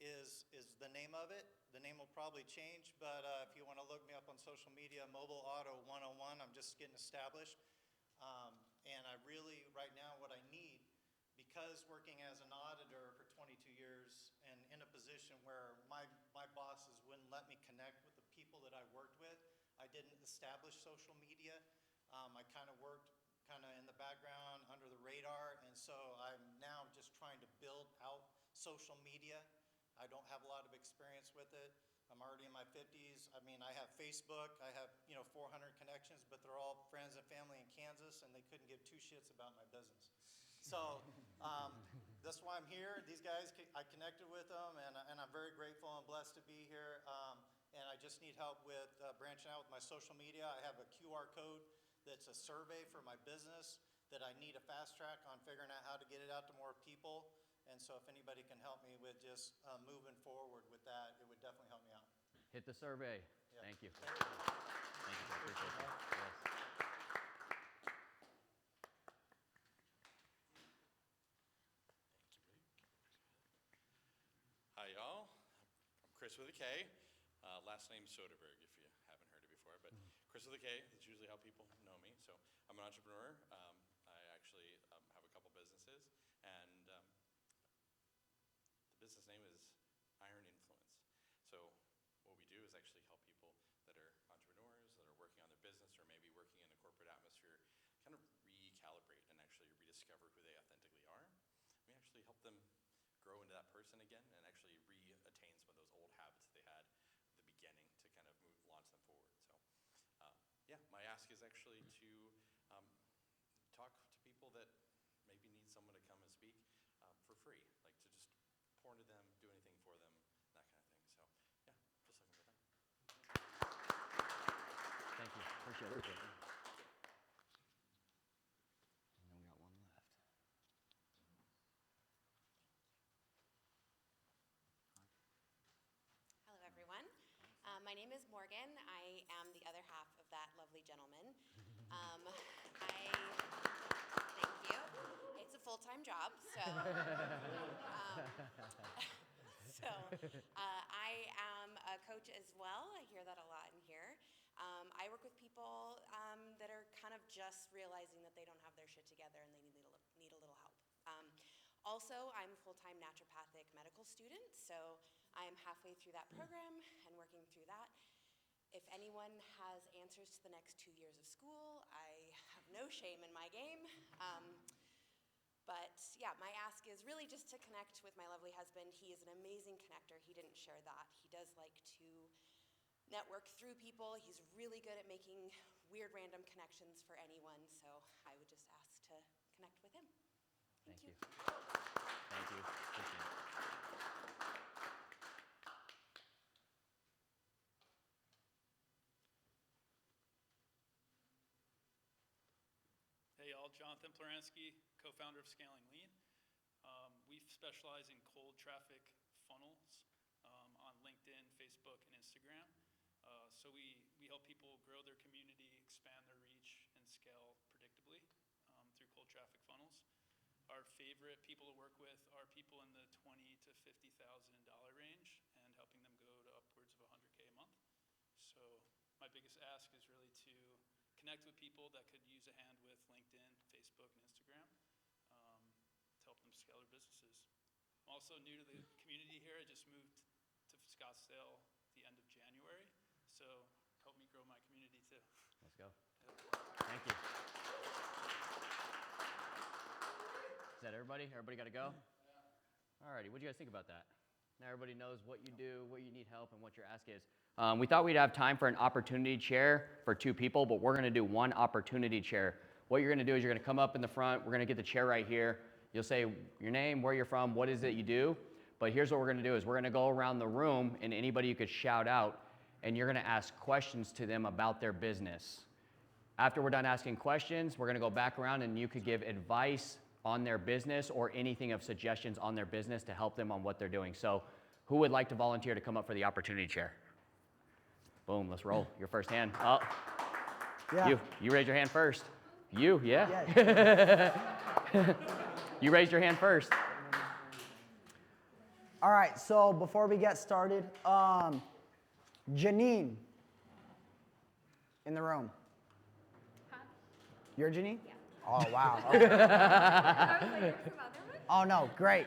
is the name of it. The name will probably change, but if you want to look me up on social media, Mobile Auto 101, I'm just getting established. And I really, right now, what I need, because working as an auditor for 22 years and in a position where my bosses wouldn't let me connect with the people that I worked with, I didn't establish social media. I kind of worked in the background under the radar, and so I'm now just trying to build out social media. I don't have a lot of experience with it. I'm already in my 50s. I mean, I have Facebook. I have 400 connections, but they're all friends and family in Kansas, and they couldn't give two shits about my business. So that's why I'm here. These guys, I connected with them, and I'm very grateful and blessed to be here. And I just need help with branching out with my social media. I have a QR code that's a survey for my business that I need a fast track on figuring out how to get it out to more people. And so if anybody can help me with just moving forward with that, it would definitely help me out. Hit the survey. Yeah. Thank you. Thank you. I appreciate that. Yes. Hi, y'all. I'm Chris with a K. Last name Soderberg, if you haven't heard it before. But Chris with a K, that's usually how people know me. So I'm an entrepreneur. I actually have a couple businesses. And the business name is Iron Influence. So what we do is actually help people that are entrepreneurs, that are working on their business, or maybe working in a corporate atmosphere, kind of recalibrate and actually rediscover who they authentically are. We actually help them grow into that person again and actually re-attain some of those old habits they had at the beginning to kind of launch them forward. So yeah, my ask is actually to talk to people that maybe need someone to come and speak for free, like to just pour into them, do anything for them, that kind of thing. So yeah, just looking for that. Thank you. Appreciate it. And then we got one left. Hello, everyone. My name is Morgan. I am the other half of that lovely gentleman. Thank you. It's a full-time job, so I am a coach as well. I hear that a lot in here. I work with people that are kind of just realizing that they don't have their shit together and they need a little Also, I'm a full-time naturopathic medical student, so I am halfway through that program and working through that. If anyone has answers to the next 2 years of school, I have no shame in my game. But yeah, my ask is really just to connect with my lovely husband. He is an amazing connector. He didn't share that. He does like to network through people. He's really good at making weird random connections for anyone, so I would just ask to connect with him. Thank you. Thank you. Appreciate it. Hey y'all, Jonathan Plaransky, co-founder of Scaling Lean. We specialize in cold traffic funnels on LinkedIn, Facebook, and Instagram. So we help people grow their community, expand their reach, and scale predictably through cold traffic funnels. Our favorite people to work with are people in the $20,000 to $50,000 range and helping them go to upwards of $100K a month. So my biggest ask is really to connect with people that could use a hand with LinkedIn, Facebook, and Instagram to help them scale their businesses. I'm also new to the community here. I just moved to Scottsdale at the end of January, so help me grow my community too. Let's go. Thank you. Is that everybody? Everybody got to go? All righty. What do you guys think about that? Now everybody knows what you do, what you need help, and what your ask is. We thought we'd have time for an opportunity chair for 2 people, but we're going to do 1 opportunity chair. What you're going to do is you're going to come up in the front. We're going to get the chair right here. You'll say your name, where you're from, what is it you do. But here's what we're going to do is we're going to go around the room, and anybody you could shout out, and you're going to ask questions to them about their business. After we're done asking questions, we're going to go back around, and you could give advice on their business or anything of suggestions on their business to help them on what they're doing. So who would like to volunteer to come up for the opportunity chair? Boom, let's roll. Your first hand. Oh, Yeah. You raise your hand first. You, yeah? You raised your hand first. All right, so before we get started, Janine in the room. Huh? You're Janine? Yeah. Oh, wow. I was like, there's some other one? Oh, no, great.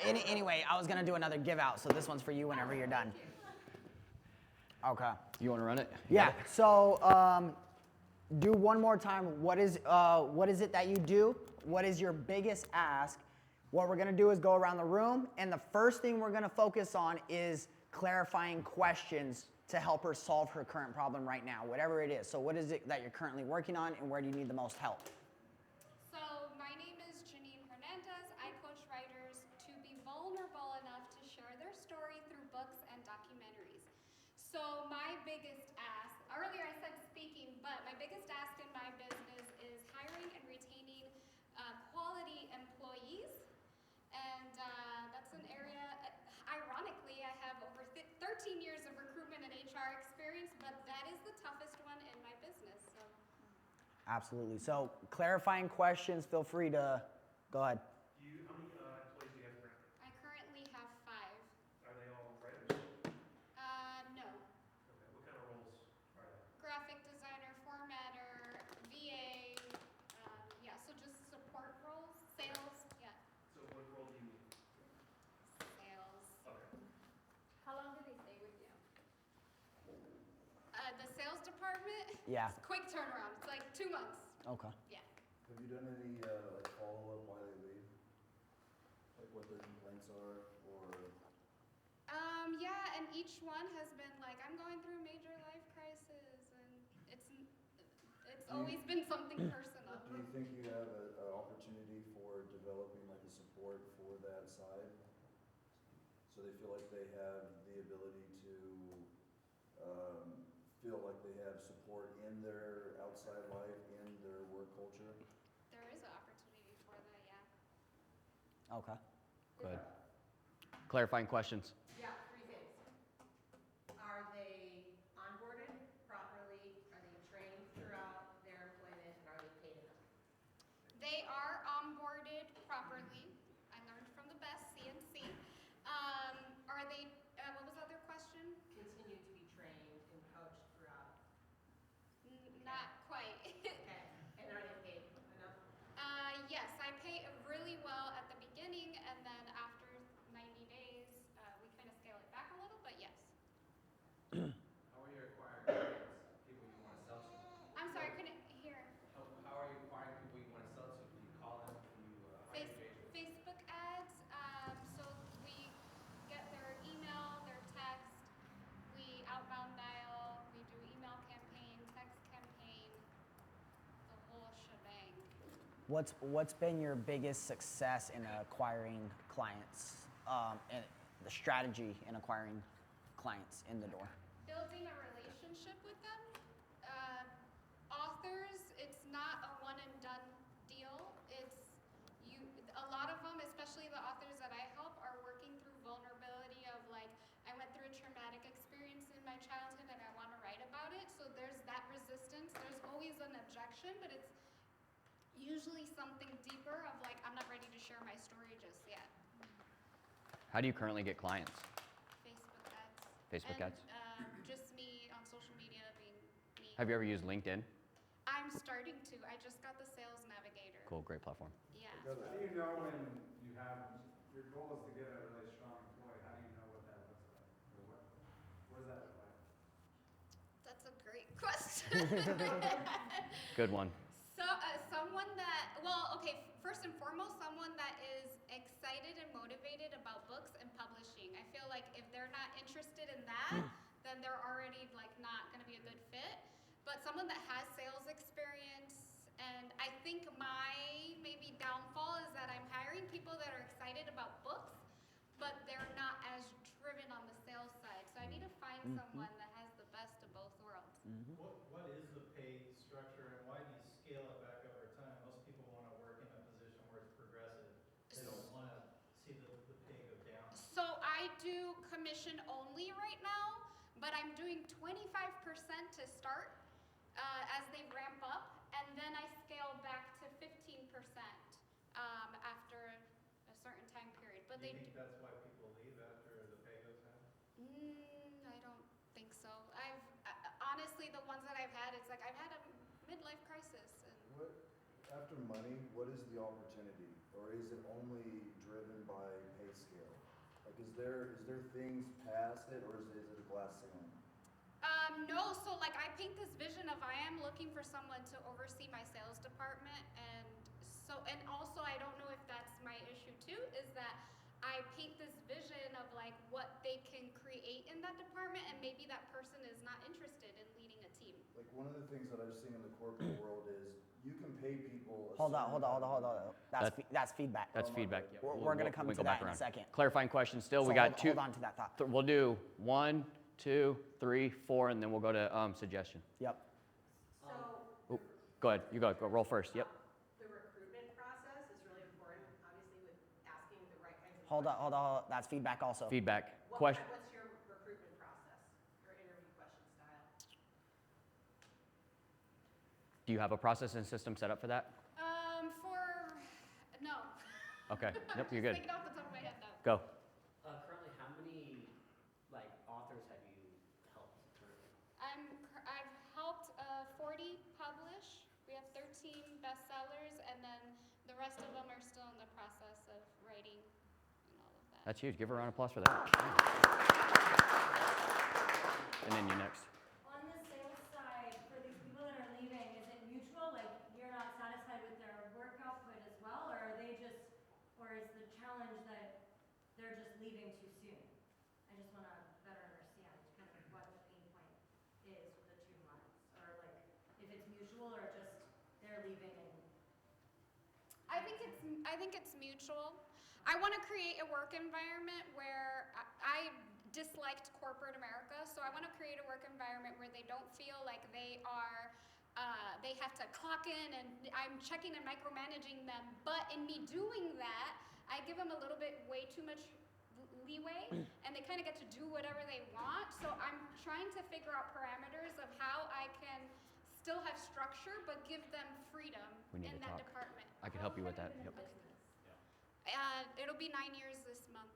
Anyway, I was going to do another give out, so this one's for you whenever you're done. Okay. You want to run it? Yeah, so do one more time. What is it that you do? What is your biggest ask? What we're going to do is go around the room, and the first thing we're going to focus on is clarifying questions to help her solve her current problem right now, whatever it is. So what is it that you're currently working on, and where do you need the most help? So my name is Janine Hernandez. I coach writers to be vulnerable enough to share their story through books and documentaries. So my biggest ask, earlier I said speaking, but my biggest ask in my business is hiring and retaining quality employees. And that's an area, ironically, I have over 13 years of recruitment and HR experience, but that is the toughest one in my business. So. Absolutely. So clarifying questions, feel free to go ahead. How many employees do you have currently? I currently have 5. Are they all writers? No. Okay, what kind of roles are they? Graphic designer, formatter, VA, yeah, so just support roles, sales, yeah. So what role do you need? Sales. Okay. How long do they stay with you? The sales department? Yeah. It's a quick turnaround. It's like 2 months. Okay. Yeah. Have you done any like follow-up why they leave? Like what their complaints are, or? Yeah, and each one has been like, I'm going through a major life crisis, and it's always been something personal. Do you think you have an opportunity for developing like a support for that side? So they feel like they have the ability to feel like they have support in their outside life, in their work culture? There is an opportunity for that, yeah. Okay. Good. Clarifying questions. Yeah, 3 things. Are they onboarded properly? Are they trained throughout their employment? And are they paid enough? They are onboarded properly. I learned from the best, CNC. Are they, what was the other question? Continue to be trained and coached throughout. Not quite. Okay. And are they paid enough? Yes, I pay really well at What's been your biggest success in acquiring clients, and the strategy in acquiring clients in the door? Building a relationship with them. Authors, it's not a one and done deal. A lot of them, especially the authors that I help, are working through vulnerability of like, I went through a traumatic experience in my childhood and I want to write about it. So there's that resistance. There's always an objection, but it's usually something deeper of like, I'm not ready to share my story just yet. How do you currently get clients? Facebook ads. Facebook and, ads? Just me on social media being me. Have you ever used LinkedIn? I'm starting to. I just got the Sales Navigator. Cool, great platform. Yeah. How do you know when you have, your goal is to get a really strong employee, how do you know what that looks like? Or what does that look like? That's a great question. Good one. So, someone that, first and foremost, someone that is excited and motivated about books and publishing. I feel like if they're not interested in that, then they're already like not going to be a good fit. But someone that has sales experience, and I think my maybe downfall is that I'm hiring people that are excited about books, but they're not as driven on the sales side. So I need to find someone that has the best of both worlds. What is the pay structure and why do you scale it back over time? Most people want to work in a position where it's progressive. They don't want to see the pay go down. So I do commission only right now, but I'm doing 25% to start as they ramp up, and then I scale back to 15% after a certain time period. But Do you think that's why people leave after the pay goes down? I don't think so. Honestly, the ones that I've had, it's like I've had a midlife crisis. And After money, what is the opportunity? Or is it only driven by pay scale? Like, is there things past it, or is it a glass ceiling? No, so like I paint this vision of I am looking for someone to oversee my sales department, and also I don't know if that's my issue too, is that I paint this vision of like what they can create in that department, and maybe that person is not interested in leading a team. Like, one of the things that I've seen in the corporate world is you can pay people. Hold on. That's feedback. That's feedback. Yeah. We're going to come to that in a second. Clarifying question still. So we got two. Hold on to that thought. We'll do 1, 2, 3, 4, and then we'll go to suggestion. Yep. Ooh, go ahead. You go. Roll first. Yep. The recruitment process is really important, obviously, with asking the right kinds of Hold on. That's feedback also. Feedback. What's your recruitment process, your interview question style? Do you have a process and system set up for that? No. Okay. Yep, you're Just good. thinking off the top of my head though. Go. Currently, how many authors have you helped currently? I've helped 40 publish. We have 13 bestsellers, and then the rest of them are still in the process of writing and all of that. That's huge. Give her a round of applause for that. And then you next. On the sales side, for these people that are leaving, is it mutual? Like you're not satisfied with their work output as well, or is the challenge that they're just leaving too soon? I just want to better understand kind of what the pain point is with the 2 months, or like if it's mutual or just they're leaving and. I think it's mutual. I want to create a work environment where I disliked corporate America, so I want to create a work environment where they don't feel like they have to clock in and I'm checking and micromanaging them. But in me doing that, I give them a little bit way too much leeway, and they kind of get to do whatever they want. So I'm trying to figure out parameters of how I can still have structure but give them freedom in that department. I can help you with that. Yep. It'll be 9 years this month.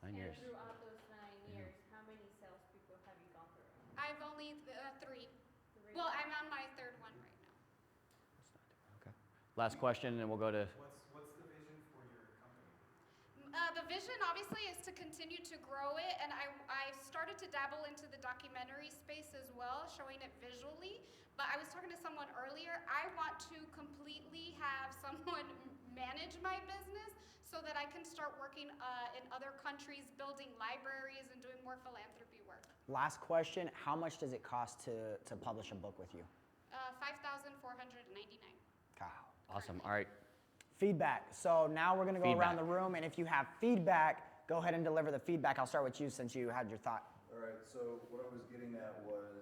9 years. And throughout those 9 years, how many salespeople have you gone through? I've only 3. Well, I'm on my 3rd one right now. Okay. Last question, and then we'll go to. What's the vision for your company? The vision, obviously, is to continue to grow it, and I started to dabble into the documentary space as well, showing it visually. But I was talking to someone earlier. I want to completely have someone manage my business so that I can start working in other countries, building libraries and doing more philanthropy work. Last question. How much does it cost to publish a book with you? $5,499. Wow. Awesome. All right. Feedback. So now we're gonna go around Feedback. the room, and if you have feedback, go ahead and deliver the feedback. I'll start with you since you had your thought. All right, so what I was getting at was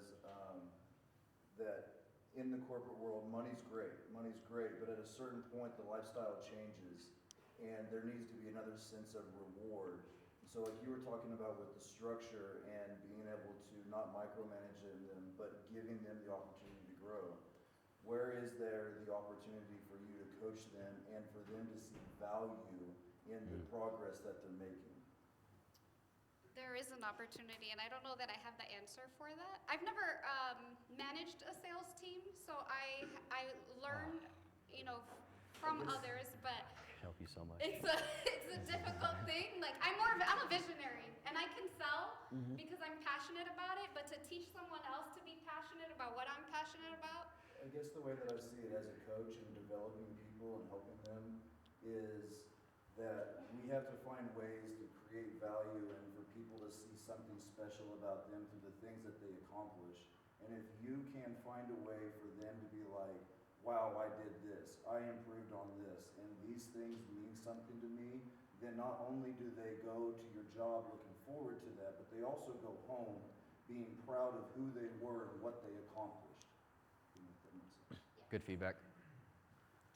that in the corporate world, money's great, but at a certain point, the lifestyle changes, and there needs to be another sense of reward. So like you were talking about with the structure and being able to not micromanage them, but giving them the opportunity to grow. Where is there the opportunity for you to coach them and for them to see value in the progress that they're making? There is an opportunity, and I don't know that I have the answer for that. I've never managed a sales team, so I learn, from others, but Help you so much. it's a difficult thing. Like I'm a visionary, and I can sell because I'm passionate about it. But to teach someone else to be passionate about what I'm passionate about. I guess the way that I see it as a coach and developing people and helping them is that we have to find ways to create value and for people to see something special about them through the things that they accomplish. And if you can find a way for them to be like, wow, I did this, I improved on this, and these things mean something to me, then not only do they go to your job looking forward to that, but they also go home being proud of who they were and what they accomplished. Good feedback.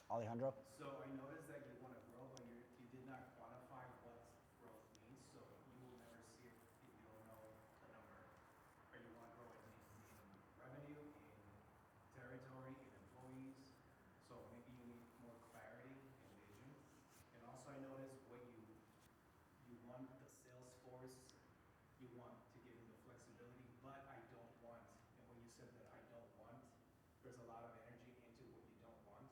Alejandro? So I noticed that you want to grow, but you did not quantify what growth means, so you will never see it if you don't know the number. Or you want to grow in revenue, in territory, in employees, so maybe you need more clarity and vision. And also I noticed what you want the sales force, you want to give them the flexibility, but I don't want. And when you said that I don't want, there's a lot of energy into what you don't want.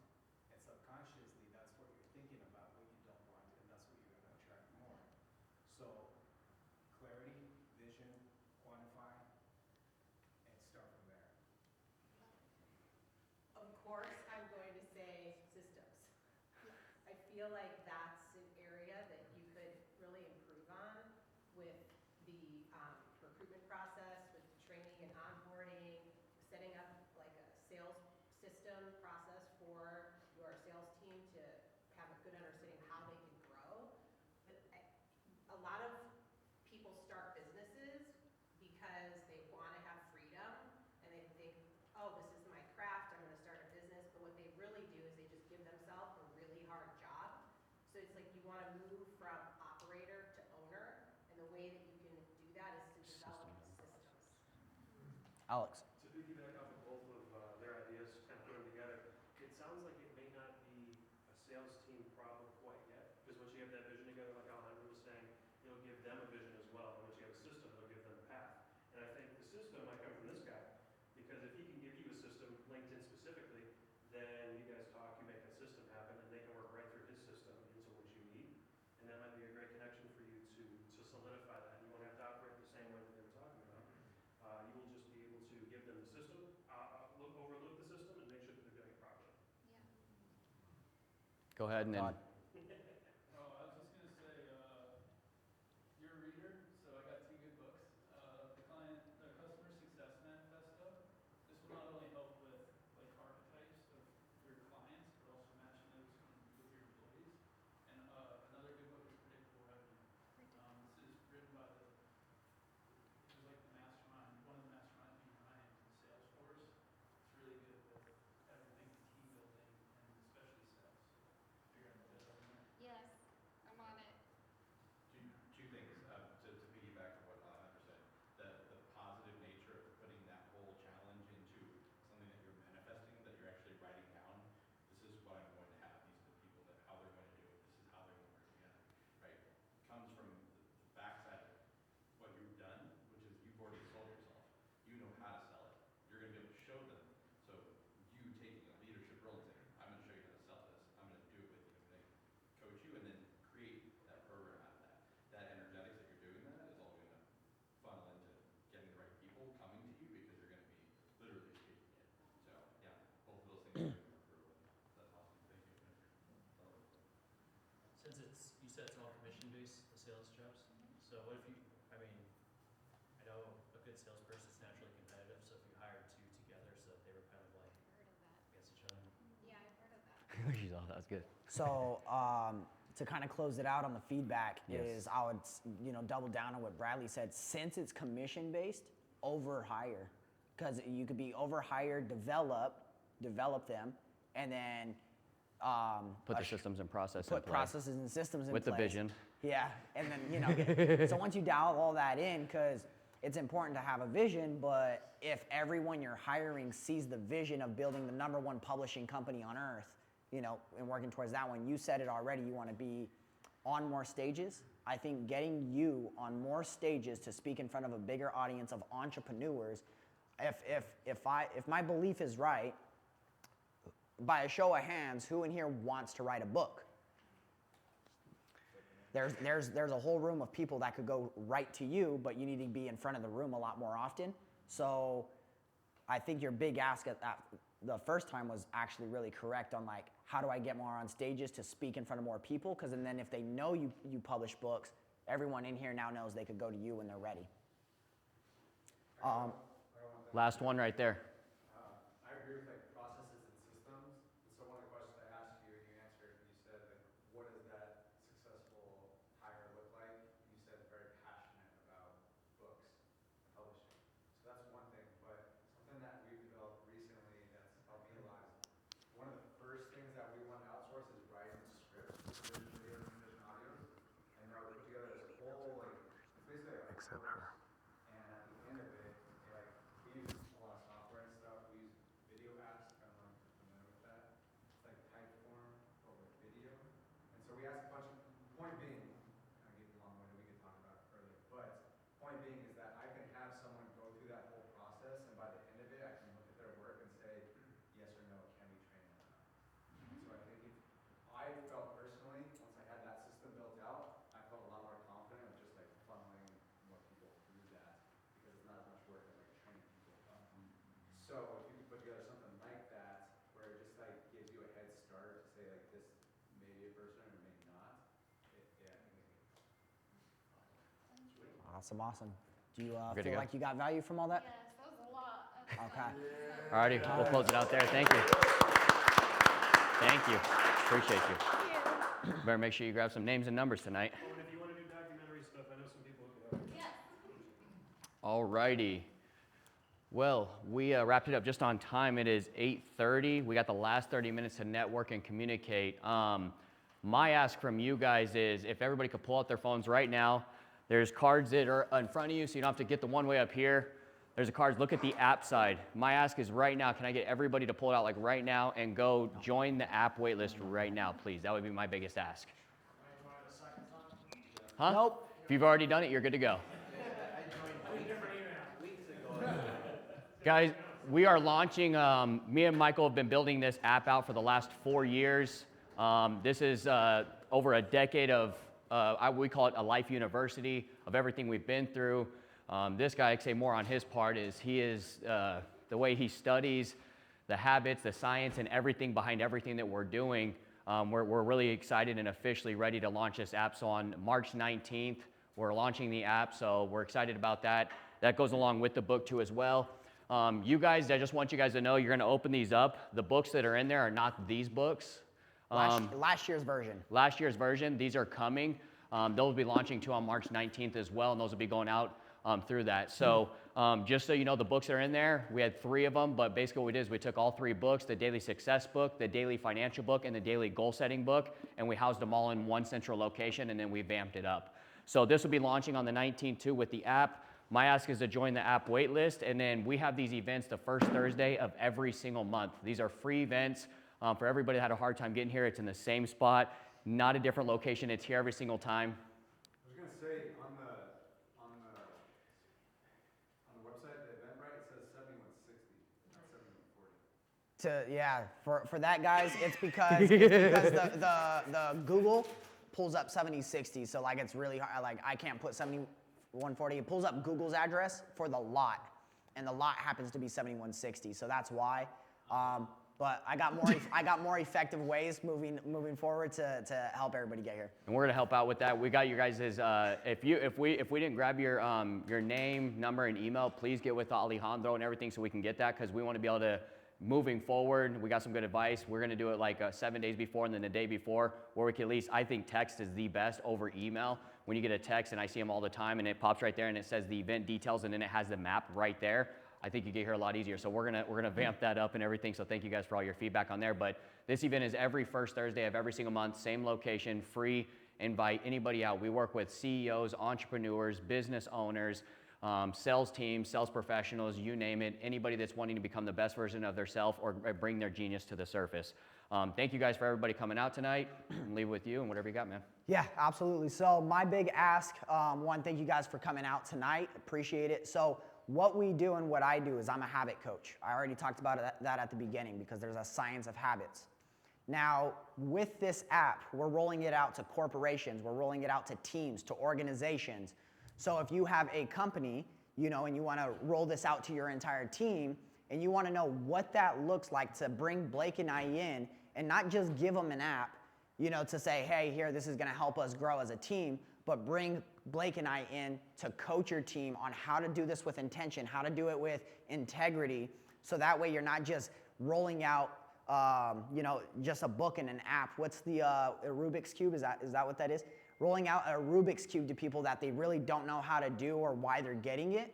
And subconsciously, that's what you're thinking about, what you don't want, and that's what you're going to attract more. So, clarity, vision, quantify, and start from there. Of course, I'm going to say systems. I feel like that's an area that you could really improve on with the recruitment process, with the training and onboarding, setting up like a sales system process for your sales team to have a good understanding of how they can grow. But a lot of people start businesses because they want to have freedom and they think, oh, this is my craft, I'm going to start a business. But what they really do is they just give themselves a really hard job. So it's like you want to move from operator to owner, and the way that you can do that is to develop systems. Alex? To piggyback off of both of their ideas, kind of put them together, it sounds like it may not be a sales team problem quite yet, because once you have that vision together, like Alejandro was saying, it'll give them a vision as well. And once you have a system, it'll give them a path. And I think the system might come from this guy, because if he can give you a system, LinkedIn specifically, then you guys talk, you make that system happen, and they can work right through his system into what you need. And that might be a great connection for you to solidify that. You won't have to operate the same way that they were talking about. You will just be able to give them the system, overlook the system, and make sure that they're doing it properly. Go ahead and then. Oh, I was just going to say, you're a reader, so I got two good books. The Customer Success Manifesto. This will not only help with like archetypes of your clients, but also matching those with your employees. And another good book is Predictable Revenue. This is written by the mastermind, one of the masterminds behind Salesforce. It's really good with everything team building and especially sales. Figure out what that is. Yes, I'm on it. Two things to piggyback on what Alejandro said. The positive nature of putting that whole challenge into something that you're manifesting, that you're actually writing down. This is what I'm going to have. These are the people that how they're going to do it. This is how they're going to work together. Right? Comes from the backside of what you've done, which is you've already sold yourself. You know how to sell it. You're going to be able to show them. So you taking a leadership role and saying, I'm going to show you how to sell this. I'm going to do it with you. I'm going to coach you and then create that program out of that. That energetics that you're doing that is all going to funnel into getting the right people coming to you because you're going to be literally speaking it. So yeah, both of those things are going to work really well. That's awesome. Thank you. Since you said it's all commission based, the sales jobs. So what if you, I know a good salesperson is naturally competitive, so if you hired two together so that they were kind of like against each other. Yeah, I've heard of that. She's all, that's good. So to kind of close it out on the feedback is I would, double down on what Bradley said. Since it's commission based, over hire, because you could be over hire, develop them, and then Put the systems and process in put play. processes and systems in With the place. vision. Yeah, and then so once you dial all that in, because it's important to have a vision, but if everyone you're hiring sees the vision of building the #1 publishing company on earth, and working towards that one, you said it already, you want to be on more stages. I think getting you on more stages to speak in front of a bigger audience of entrepreneurs, if my belief is right, by a show of hands, who in here wants to write a book? There's a whole room of people that could go right to you, but you need to be in front of the room a lot more often. So I think your big ask at the first time was actually really correct on like, how do I get more on stages to speak in front of more people? Because then if they know you publish books, everyone in here now knows they could go to you when they're ready. Last one right there. I agree with like processes and systems. And so one of the questions I asked you and you answered, and you said like, what does that successful hire look like? And you said very passionate about books and publishing. So that's one thing. But something that we've developed recently that's helped me a lot is one of the first things that we want to outsource is writing the scripts for Vision videos and Vision audios. And now we put together this whole like, it's basically like except her. And at the end of it, like we use a lot of software and stuff. We use video apps, kind of like familiar with that. It's like Typeform, but with video. And so we asked a bunch of, point being, kind of getting long-winded, we could talk about it further, but point being is that I can have someone go through that whole process, and by the end of it, I can look at their work and say, yes or no, can we train them or not? And so I think I felt personally, once I had that system built out, I felt a lot more confident of just like funneling more people through that, because it's not as much work as like training people up. So if you could put together something like that, where it just like gives you a head start to say like this may be a person or may not, I think it Awesome. Do you Good to feel go. like you got value from all that? Yes, that was a lot. Okay. Alrighty, we'll close it out there. Thank you. Thank you. Appreciate you. Better make sure you grab some names and numbers tonight. Oh, and if you want to do documentary stuff, I know some people who can help. Alrighty. Well, we wrapped it up just on time. It is 8:30. We got the last 30 minutes to network and communicate. My ask from you guys is if everybody could pull out their phones right now. There's cards that are in front of you, so you don't have to get the one way up here. There's a cards. Look at the app side. My ask is right now, can I get everybody to pull it out like right now and go join the app waitlist right now, please? That would be my biggest ask. Huh? Nope. If you've already done it, you're good to go. Guys, we are launching, me and Michael have been building this app out for the last 4 years. This is over a decade of, we call it a life university of everything we've been through. This guy, I'd say more on his part, is the way he studies, the habits, the science, and everything behind everything that we're doing. We're really excited and officially ready to launch this app. So on March 19th, we're launching the app, so we're excited about that. That goes along with the book too as well. You guys, I just want you guys to know you're going to open these up. The books that are in there are not these books. Last year's version. Last year's version. These are coming. Those will be launching too on March 19th as well, and those will be going out through that. So just so you know, the books that are in there, we had 3 of them, but basically what we did is we took all 3 books, the daily success book, the daily financial book, and the daily goal setting book, and we housed them all in one central location, and then we vamped it up. So this will be launching on the 19th too with the app. My ask is to join the app waitlist, and then we have these events the first Thursday of every single month. These are free events for everybody that had a hard time getting here. It's in the same spot, not a different location. It's here every single time. I was going to say, on the website, the Eventbrite, it says 7160, not 7140. For that, guys, it's because the Google pulls up 7060, so like it's really hard. Like I can't put 7140. It pulls up Google's address for the lot, and the lot happens to be 7160, so that's why. But I got more effective ways moving forward to help everybody get here. And we're gonna help out with that. We got you guys' if we didn't grab your name, number, and email, please get with Alejandro and everything so we can get that, because we want to be able to moving forward, we got some good advice. We're going to do it like 7 days before and then the day before, where we can at least, I think text is the best over email. When you get a text, and I see them all the time, and it pops right there and it says the event details and then it has the map right there, I think you get here a lot easier. So we're gonna vamp that up and everything. So thank you guys for all your feedback on there. But this event is every first Thursday of every single month, same location, free. Invite anybody out. We work with CEOs, entrepreneurs, business owners, sales teams, sales professionals, you name it. Anybody that's wanting to become the best version of themselves or bring their genius to the surface. Thank you guys for everybody coming out tonight. Leave it with you and whatever you got, man. Yeah, absolutely. So my big ask, one, thank you guys for coming out tonight. Appreciate it. So what we do and what I do is I'm a habit coach. I already talked about that at the beginning because there's a science of habits. Now, with this app, we're rolling it out to corporations. We're rolling it out to teams, to organizations. So if you have a company, you know, and you want to roll this out to your entire team, and you want to know what that looks like to bring Blake and I in and not just give them an app, you know, to say, hey, here, this is going to help us grow as a team, but bring Blake and I in to coach your team on how to do this with intention, how to do it with integrity, so that way you're not just rolling out, you know, just a book and an app. What's the Rubik's Cube? Is that what that is? Rolling out a Rubik's Cube to people that they really don't know how to do or why they're getting it.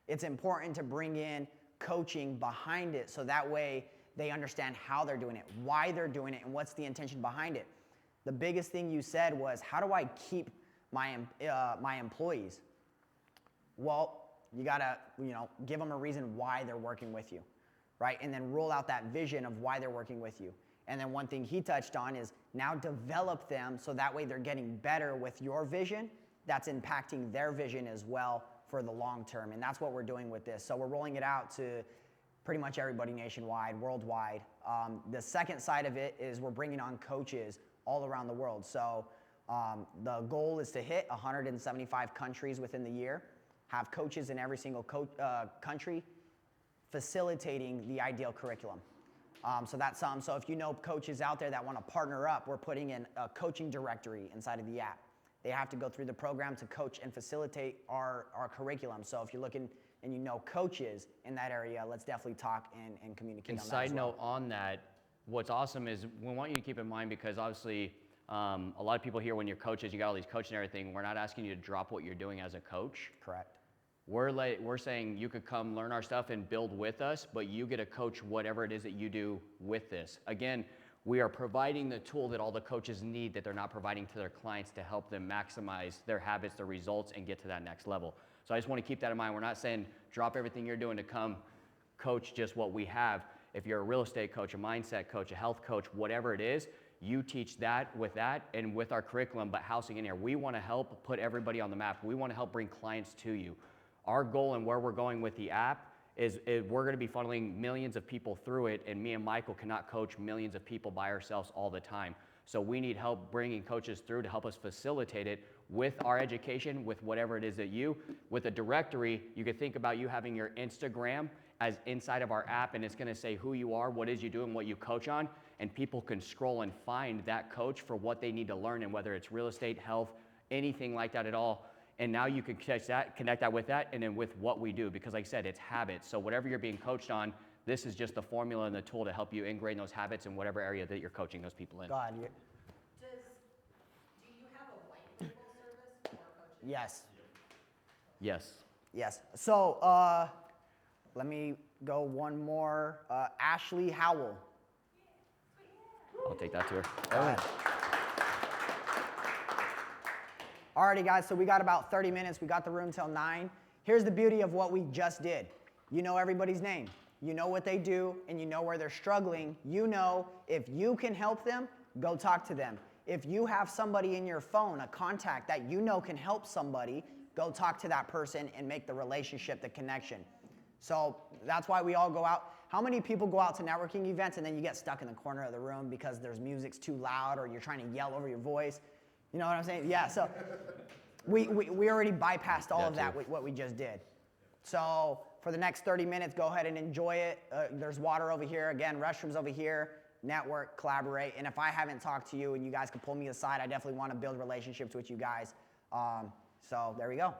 It's important to bring in coaching behind it so that way they understand how they're doing it, why they're doing it, and what's the intention behind it. The biggest thing you said was, how do I keep my employees? Well, you gotta, you know, give them a reason why they're working with you, right? And then roll out that vision of why they're working with you. And then one thing he touched on is now develop them so that way they're getting better with your vision. That's impacting their vision as well for the long term. And that's what we're doing with this. So we're rolling it out to pretty much everybody nationwide, worldwide. The second side of it is we're bringing on coaches all around the world. So the goal is to hit 175 countries within the year, have coaches in every single country facilitating the ideal curriculum. So that's some. So if you know coaches out there that want to partner up, we're putting in a coaching directory inside of the app. They have to go through the program to coach and facilitate our curriculum. So if you're looking and you know coaches in that area, let's definitely talk and communicate on that as well. And side note on that, what's awesome is we want you to keep in mind, because obviously a lot of people here, when you're coaches, you got all these coaches and everything. We're not asking you to drop what you're doing as a coach. Correct. We're saying you could come learn our stuff and build with us, but you get to coach whatever it is that you do with this. Again, we are providing the tool that all the coaches need that they're not providing to their clients to help them maximize their habits, their results, and get to that next level. So I just want to keep that in mind. We're not saying drop everything you're doing to come coach just what we have. If you're a real estate coach, a mindset coach, a health coach, whatever it is, you teach that and with our curriculum, but housing in here. We want to help put everybody on the map. We want to help bring clients to you. Our goal and where we're going with the app is we're going to be funneling millions of people through it, and me and Michael cannot coach millions of people by ourselves all the time. So we need help bringing coaches through to help us facilitate it with our education, with whatever it is that with a directory, you could think about you having your Instagram as inside of our app, and it's going to say who you are, what is you doing, what you coach on, and people can scroll and find that coach for what they need to learn, and whether it's real estate, health, anything like that at all. And now you can connect that with that, and then with what we do, because like I said, it's habits. So whatever you're being coached on, this is just the formula and the tool to help you ingrain those habits in whatever area that you're coaching those people in. Go ahead. Do you have a white label service for coaches? Yes. Yes. Yes. So let me go one more. Ashley Howell. I'll take that to her. Go ahead. Alrighty guys, so we got about 30 minutes. We got the room till 9. Here's the beauty of what we just did. You know everybody's name. You know what they do, and you know where they're struggling. You know if you can help them, go talk to them. If you have somebody in your phone, a contact that you know can help somebody, go talk to that person and make the relationship, the connection. So that's why we all go out. How many people go out to networking events and then you get stuck in the corner of the room because there's music's too loud or you're trying to yell over your voice? You know what I'm saying? Yeah, so we already bypassed all of that with what we just did. So for the next 30 minutes, go ahead and enjoy it. There's water over here. Again, restrooms over here. Network, collaborate. And if I haven't talked to you and you guys can pull me aside, I definitely want to build relationships with you guys. So there we go.